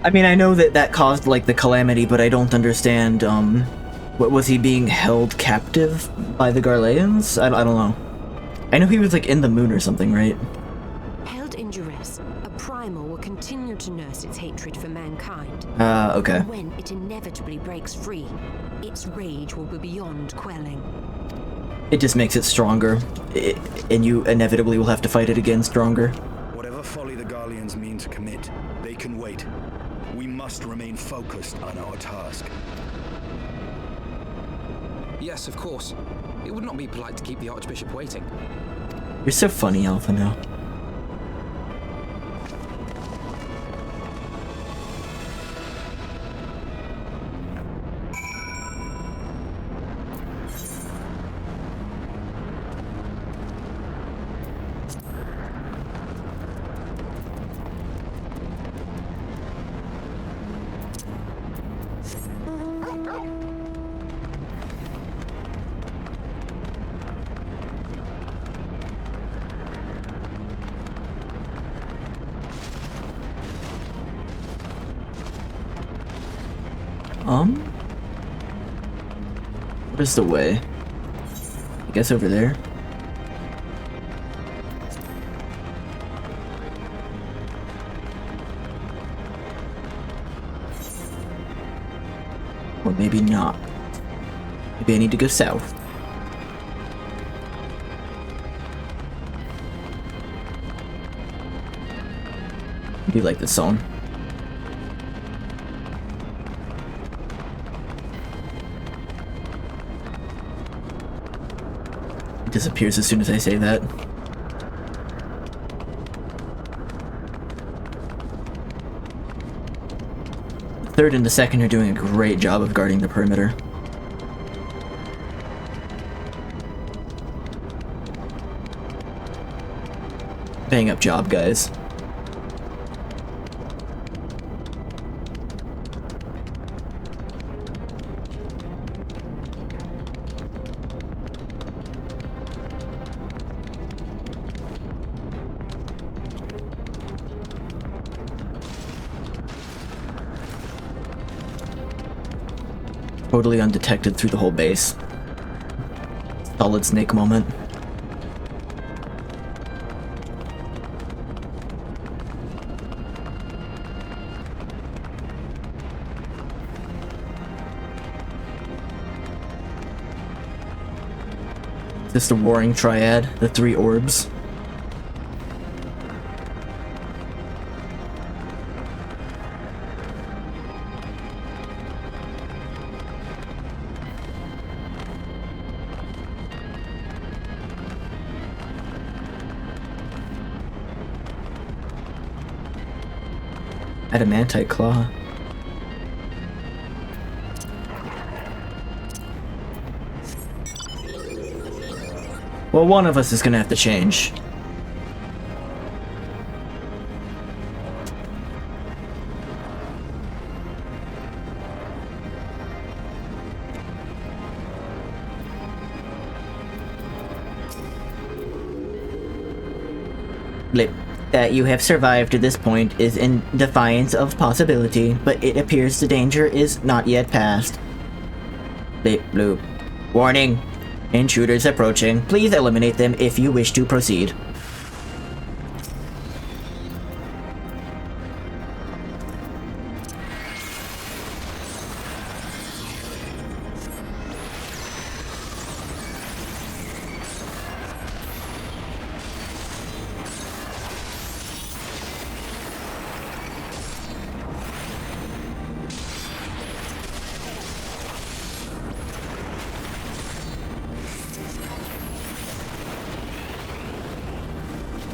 I mean, I know that that caused, like, the calamity, but I don't understand, what was he being held captive by the Garleans? I don't know. I know he was, like, in the moon or something, right? Held in duress, a primal will continue to nurse its hatred for mankind. Okay. And when it inevitably breaks free, its rage will be beyond quelling. It just makes it stronger, and you inevitably will have to fight it again stronger. Whatever folly the Garleans mean to commit, they can wait. We must remain focused on our task. Yes, of course. It would not be polite to keep the Archbishop waiting. You're so funny, Alpha now. What is the way? I guess over there. Or maybe not. Maybe I need to go south. I do like this song. It disappears as soon as I say that. The third and the second are doing a great job of guarding the perimeter. Bang up job, guys. Totally undetected through the whole base. Solid snake moment. Is this the Warring Triad? The three orbs? Adamantite claw. Well, one of us is gonna have to change. Blip. That you have survived to this point is in defiance of possibility, but it appears the danger is not yet past. Blip bloop. Warning! Intruders approaching. Please eliminate them if you wish to proceed.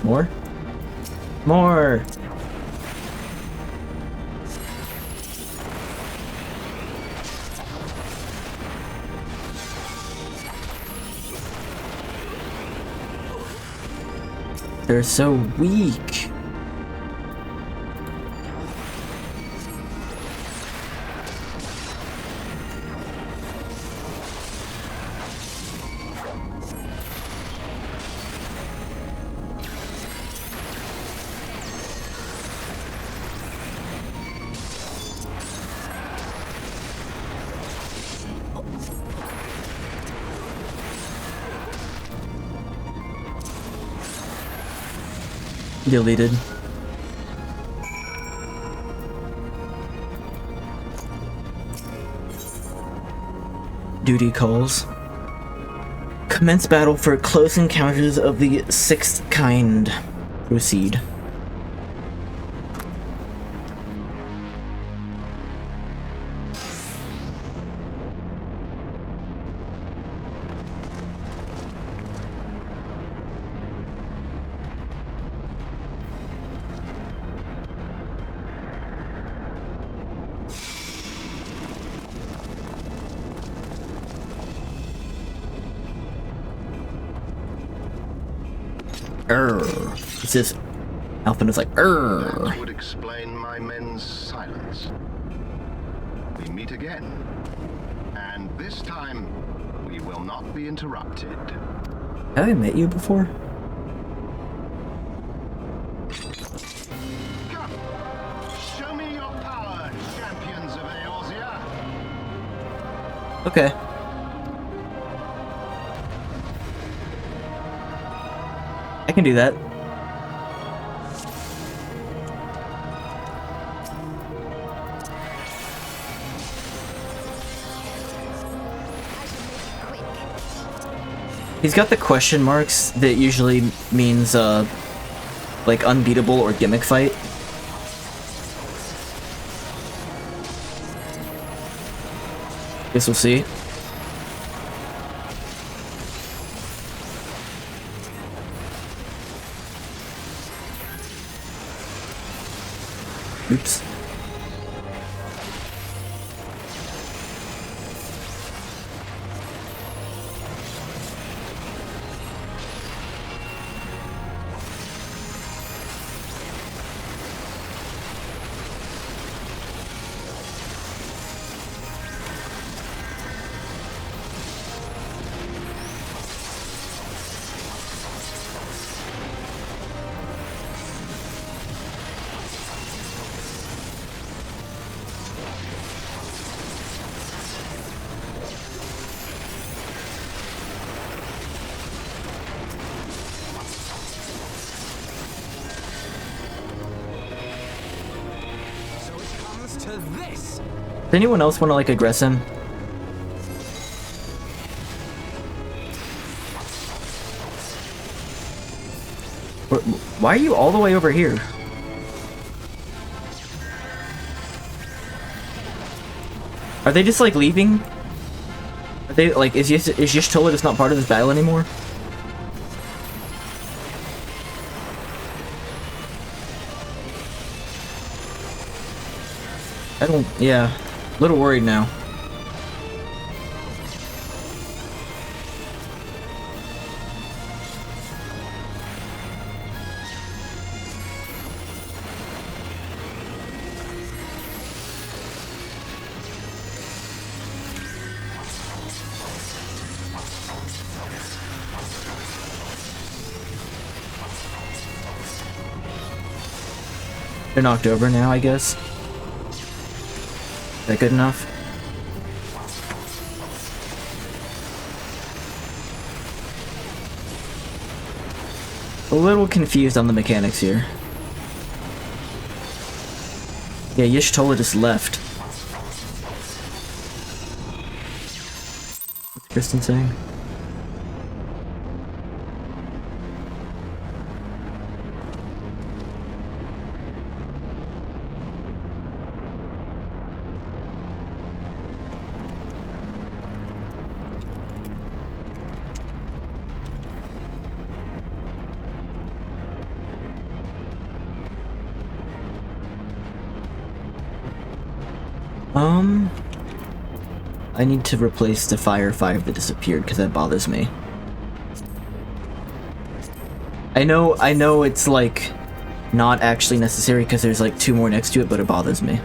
More? More! They're so weak. Deleted. Duty calls. Commence battle for close encounters of the sixth kind. Proceed. It's just Alphen is like, That would explain my men's silence. We meet again. And this time, we will not be interrupted. Have I met you before? Come, show me your power, champions of Eorzea. Okay. I can do that. He's got the question marks that usually means, like unbeatable or gimmick fight. Guess we'll see. Oops. Does anyone else want to like aggress him? Why are you all the way over here? Are they just like leaving? Are they like is Y'shtola just not part of this battle anymore? I don't, yeah, a little worried now. They're knocked over now, I guess. Is that good enough? A little confused on the mechanics here. Yeah, Y'shtola just left. What's Kristen saying? I need to replace the Fire 5 that disappeared because that bothers me. I know it's like not actually necessary because there's like 2 more next to it, but it bothers me.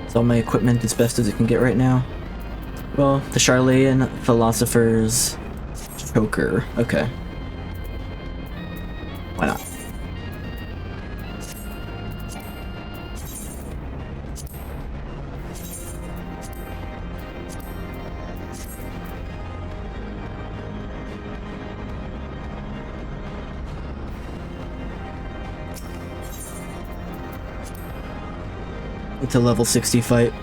Is all my equipment as best as it can get right now? Well, the Charlayan Philosopher's Choker. Okay. Why not? It's a level 60 fight.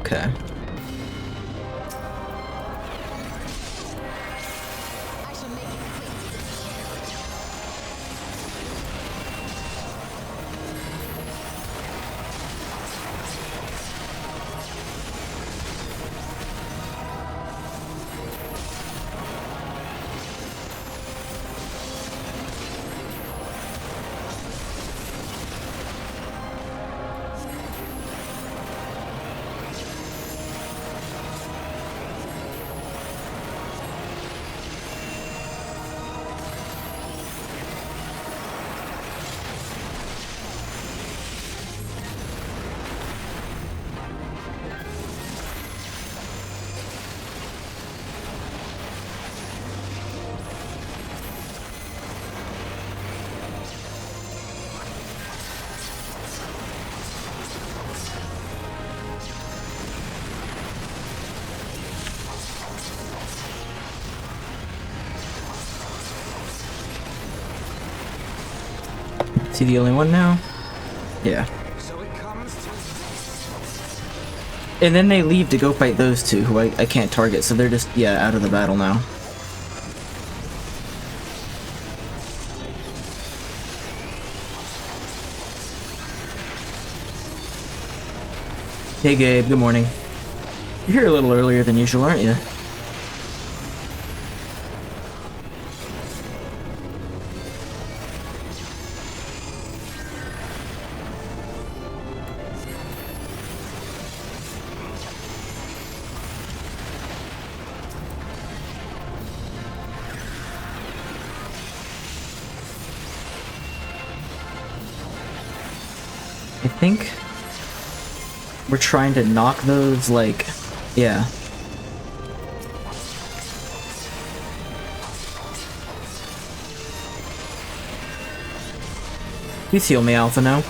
Okay. he the only one now? Yeah. So it comes to... And then they leave to go fight those two, who I can't target, so they're just, yeah, out of the battle now. Hey Gabe, good morning. You're here a little earlier than usual, aren't you? I think we're trying to knock those, like, yeah. Please heal me, Alpha, now.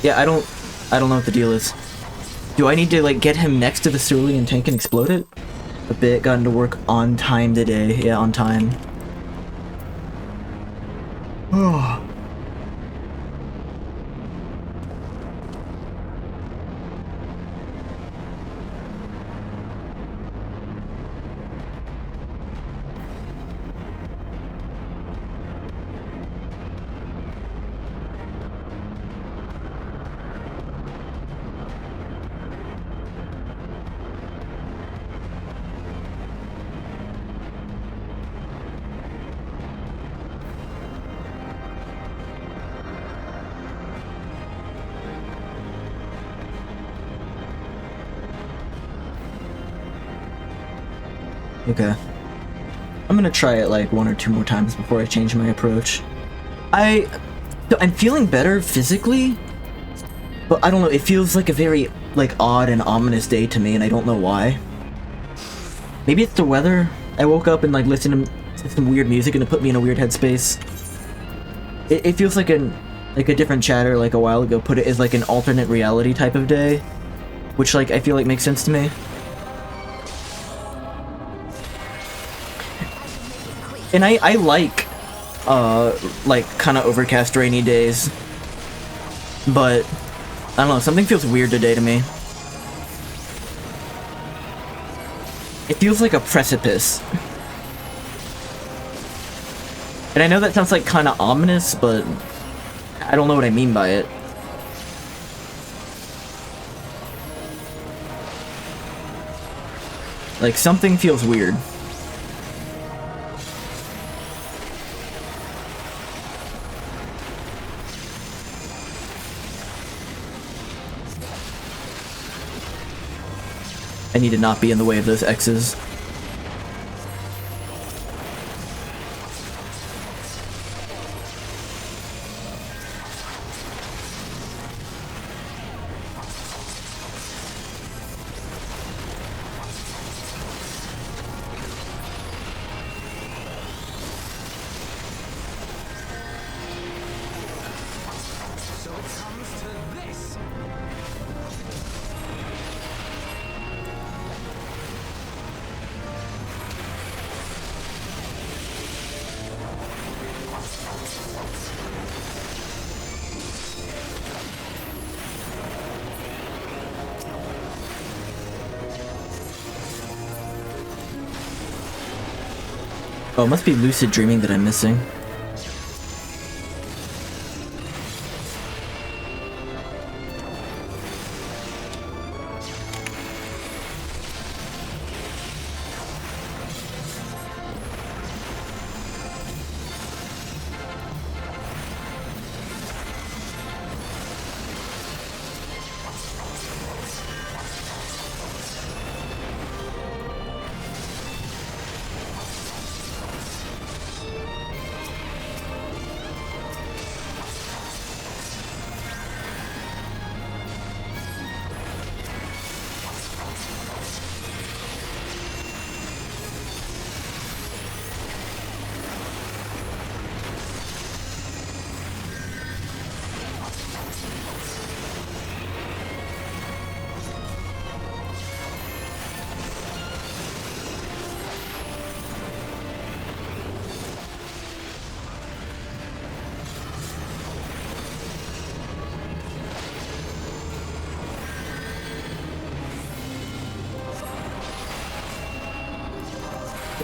Yeah, I don't know what the deal is. Do I need to, like, get him next to the cerulean tank and explode it? A bit, gotten to work on time today. Yeah, on time. Oh. Okay. I'm gonna try it like 1 or 2 more times before I change my approach. I'm feeling better physically, but I don't know, it feels like a very, like, odd and ominous day to me, and I don't know why. Maybe it's the weather. I woke up and, like, listened to some weird music and it put me in a weird headspace. It feels like a different chatter, like, a while ago put it as, like, an alternate reality type of day, which, like, I feel like makes sense to me. And I like kind of overcast rainy days, but I don't know, something feels weird today to me. It feels like a precipice. And I know that sounds like kind of ominous, but I don't know what I mean by it. Like, something feels weird. I need to not be in the way of those X's. Oh, it must be lucid dreaming that I'm missing.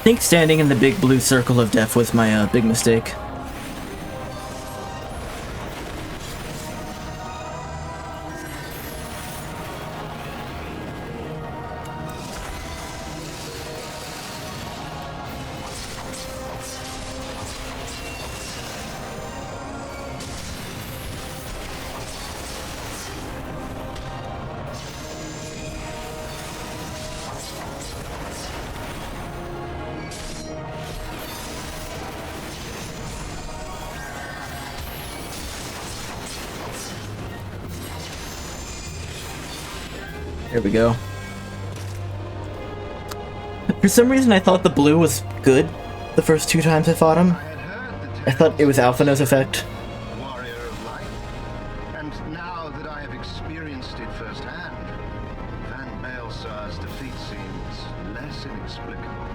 think standing in the big blue circle of death was my big mistake. There we go. For some reason, I thought the blue was good the first 2 times I fought him. I thought it was Alphinaud's effect. Warrior of light. And now that I have experienced it firsthand, Van Baelsar's defeat seems less inexplicable.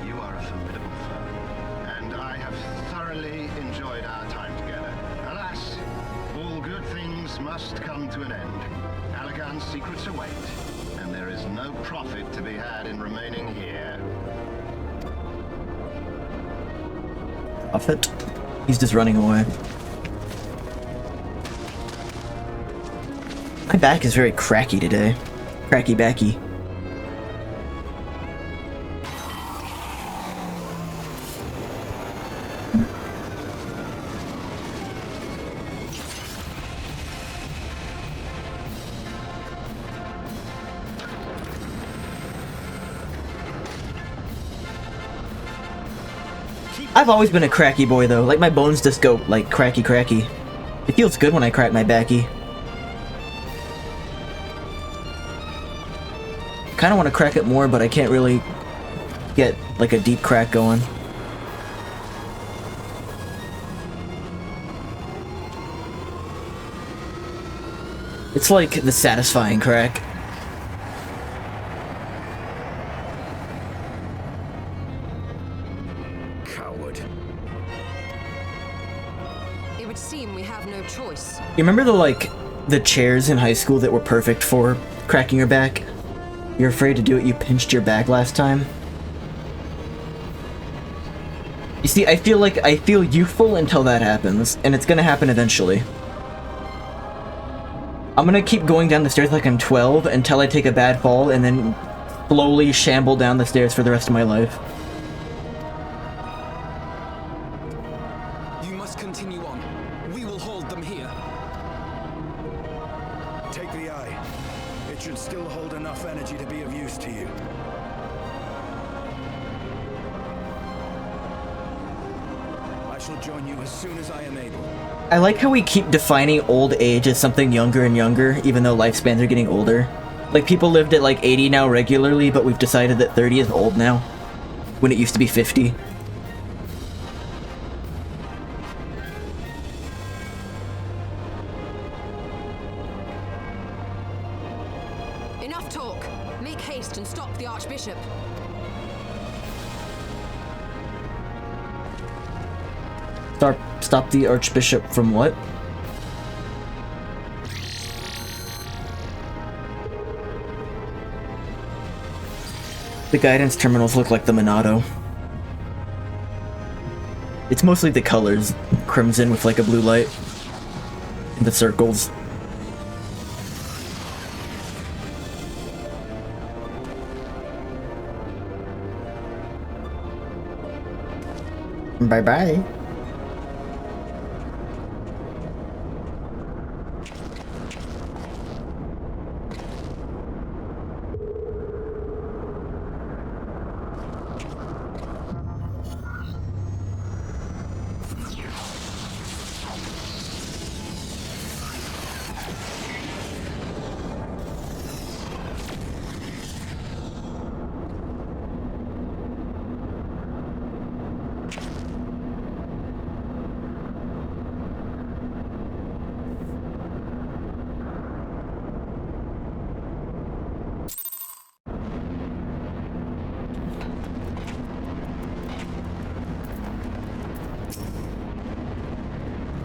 You are a formidable foe, and I have thoroughly enjoyed our time together. Alas, all good things must come to an end. Allagan's secrets await, and there is no profit to be had in remaining here. Profit? He's just running away. My back is very cracky today. Cracky backy. I've always been a cracky boy though, like my bones just go like cracky. It feels good when I crack my backy. Kinda wanna crack it more, but I can't really get like a deep crack going. It's like the satisfying crack. It would seem we have no choice. You remember the chairs in high school that were perfect for cracking your back? You're afraid to do it, you pinched your back last time? You see, I feel youthful until that happens, and it's gonna happen eventually. I'm gonna keep going down the stairs like I'm 12 until I take a bad fall, and then slowly shamble down the stairs for the rest of my life. You must continue on. We will hold them here. Take the eye. It should still hold enough energy to be of use to you. I shall join you as soon as I am able. I like how we keep defining old age as something younger and younger, even though lifespans are getting older. Like, people lived at like 80 now regularly, but we've decided that 30 is old now, when it used to be 50. Enough talk. Make haste and stop the Archbishop. Stop the Archbishop from what? The guidance terminals look like the Monado. It's mostly the colors. Crimson with like a blue light. And the circles. Bye-bye.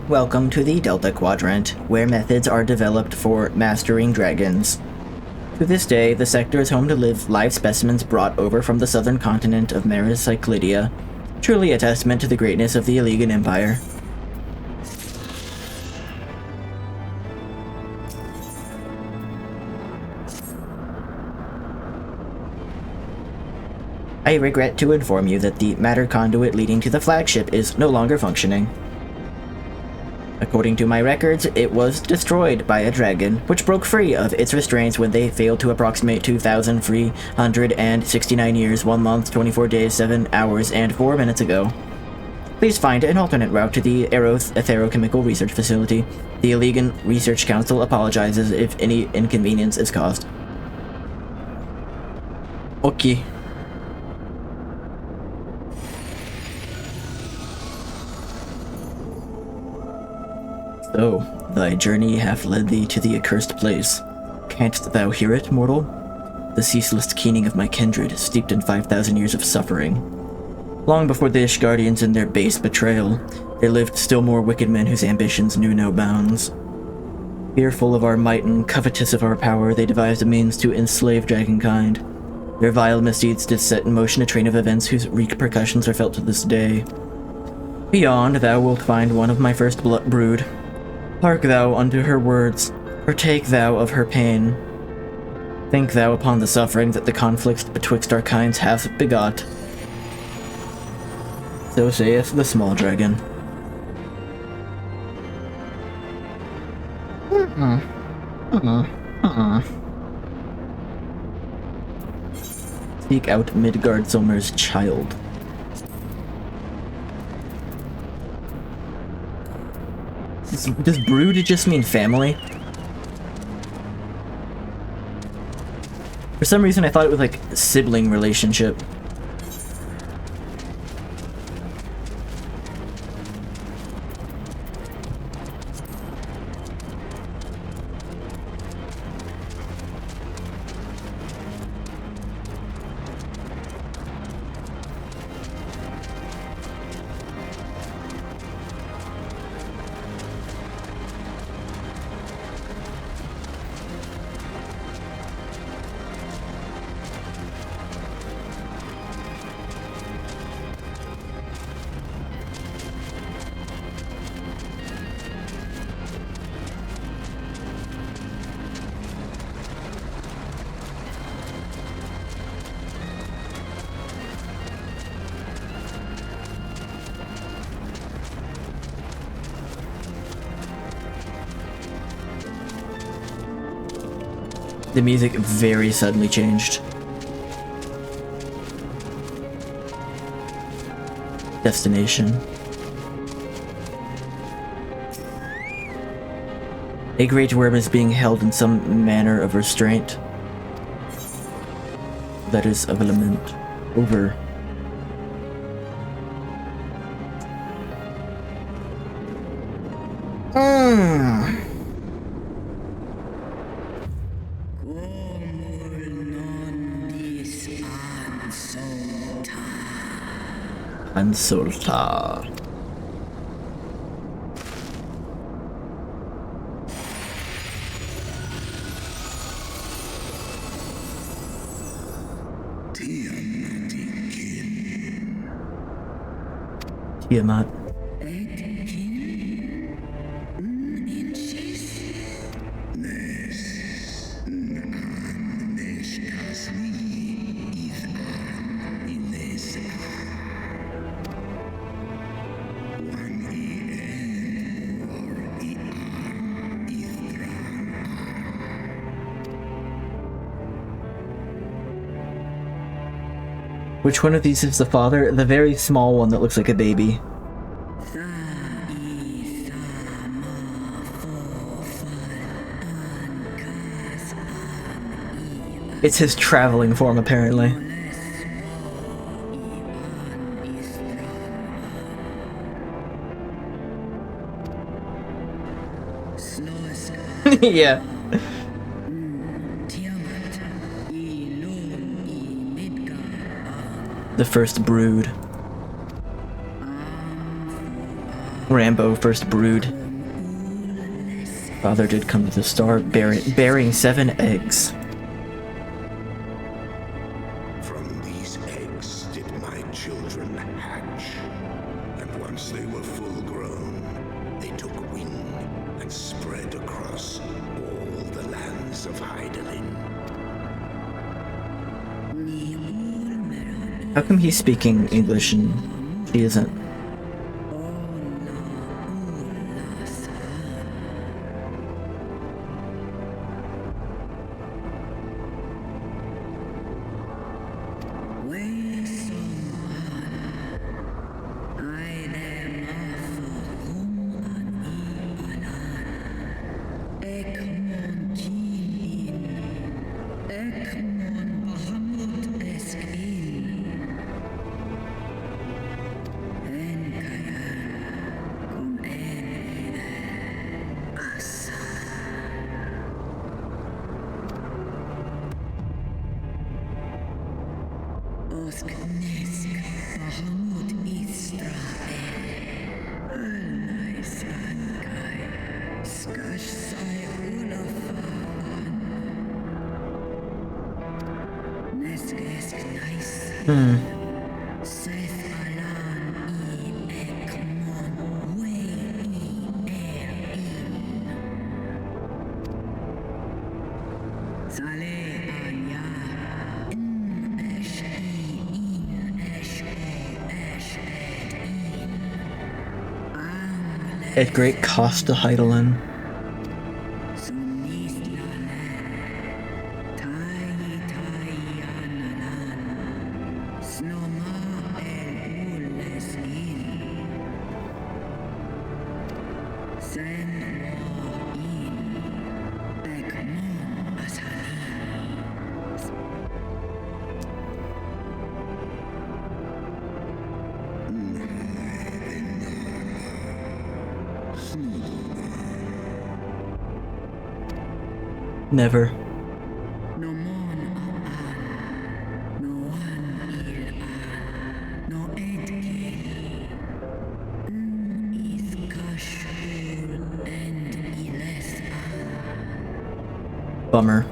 Welcome to the Delta Quadrant, where methods are developed for mastering dragons. To this day, the sector is home to live specimens brought over from the southern continent of Meracyclidia, truly a testament to the greatness of the Illegan Empire. I regret to inform you that the matter conduit leading to the flagship is no longer functioning. According to my records, it was destroyed by a dragon, which broke free of its restraints when they failed to approximate 2,369 years, 1 month, 24 days, 7 hours, and 4 minutes ago. Please find an alternate route to the Aeroth Aetherochemical Research Facility. The Illegan Research Council apologizes if any inconvenience is caused. Okay. So, thy journey hath led thee to the accursed place. Canst thou hear it, mortal? The ceaseless keening of my kindred, steeped in 5,000 years of suffering. Long before the Ishgardians and their base betrayal, there lived still more wicked men whose ambitions knew no bounds. Fearful of our might and covetous of our power, they devised a means to enslave dragonkind. Their vile misdeeds did set in motion a train of events whose repercussions are felt to this day. Beyond, thou wilt find one of my first brood. Hark thou unto her words, partake thou of her pain. Think thou upon the suffering that the conflict betwixt our kinds hath begot. So saith the small dragon. Seek out Midgard Sommer's child. Does brood just mean family? For some reason I thought it was like a sibling relationship. The music very suddenly changed. Destination. A great worm is being held in some manner of restraint. Letters of lament. Over. Ansulta. Tiamat. Which one of these is the father? The very small one that looks like a baby. It's his traveling form, apparently. Yeah. The first brood. Rambo first brood. Father did come to the star bearing 7 eggs. From these eggs did my children hatch, and once they were full grown, they took wing and spread across all the lands of Hydaelyn. How come he's speaking English and she isn't? At great cost to Hydaelyn. Never. Bummer.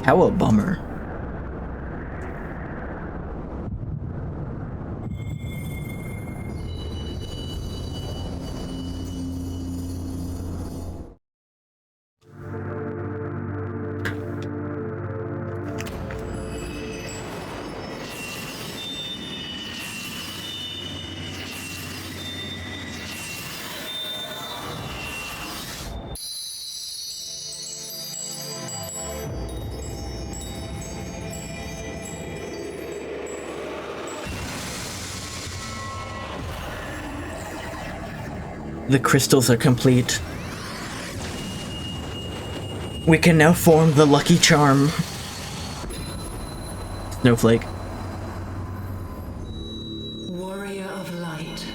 How a bummer. The crystals are complete. We can now form the lucky charm. Snowflake. Warrior of light,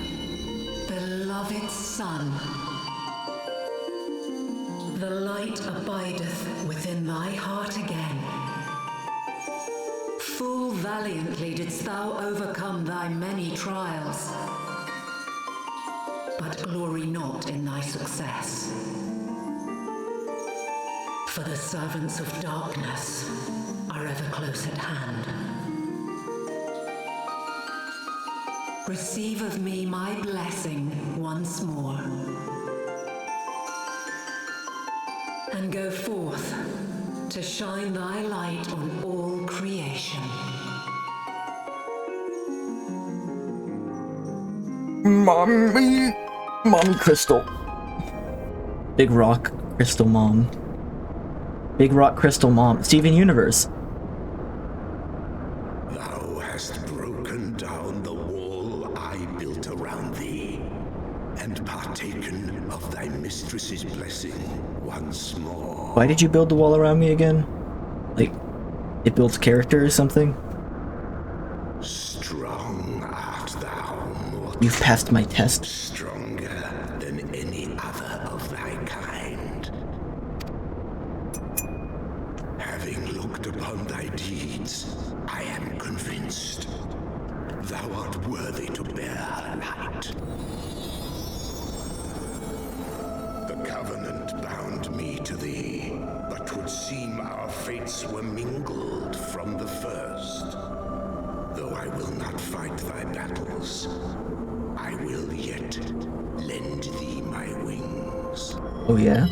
beloved son. The light abideth within thy heart again. Full valiantly didst thou overcome thy many trials. But glory not in thy success. For the servants of darkness are ever close at hand. Receive of me my blessing once more. And go forth to shine thy light on all creation. Mommy Crystal. Big Rock Crystal Mom. Big Rock Crystal Mom. Steven Universe. Thou hast broken down the wall I built around thee, and partaken of thy mistress's blessing once more. Why did you build the wall around me again? Like, it builds character or something? Strong art thou, mortal. You've passed my test. Stronger than any other of thy kind. upon thy deeds, I am convinced thou art worthy to bear her light. The Covenant bound me to thee, but 'twould seem our fates were mingled from the first. Though I will not fight thy battles, I will yet lend thee my wings. Oh yeah?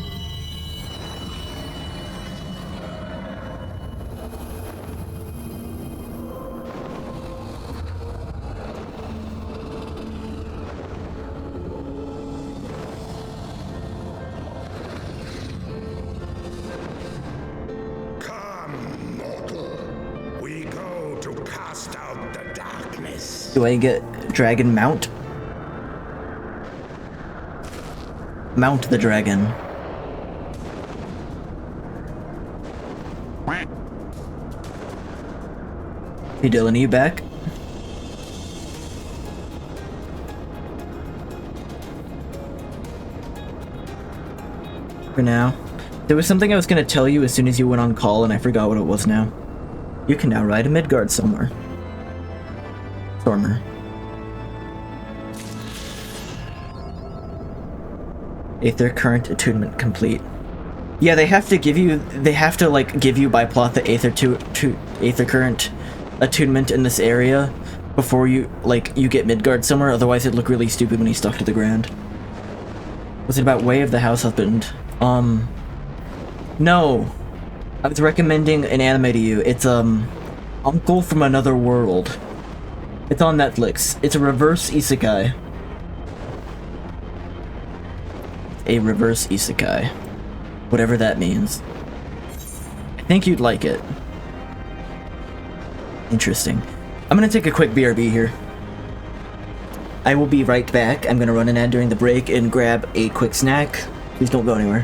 Come, mortal. We go to cast out the darkness. Do I get dragon mount? Mount the dragon. Hey Dylan, are you back? For now. There was something I was gonna tell you as soon as you went on call and I forgot what it was now. You can now ride a Midgard Stormer. Aether current attunement complete. Yeah, they have to give you by plot the Aether current attunement in this area before you get Midgard somewhere, otherwise it'd look really stupid when he's stuck to the ground. Was it about Way of the House Husband? No. I was recommending an anime to you. It's Uncle from Another World. It's on Netflix. It's a reverse isekai. A reverse isekai. Whatever that means. I think you'd like it. Interesting. I'm gonna take a quick BRB here. I will be right back. I'm gonna run an ad during the break and grab a quick snack. Please don't go anywhere.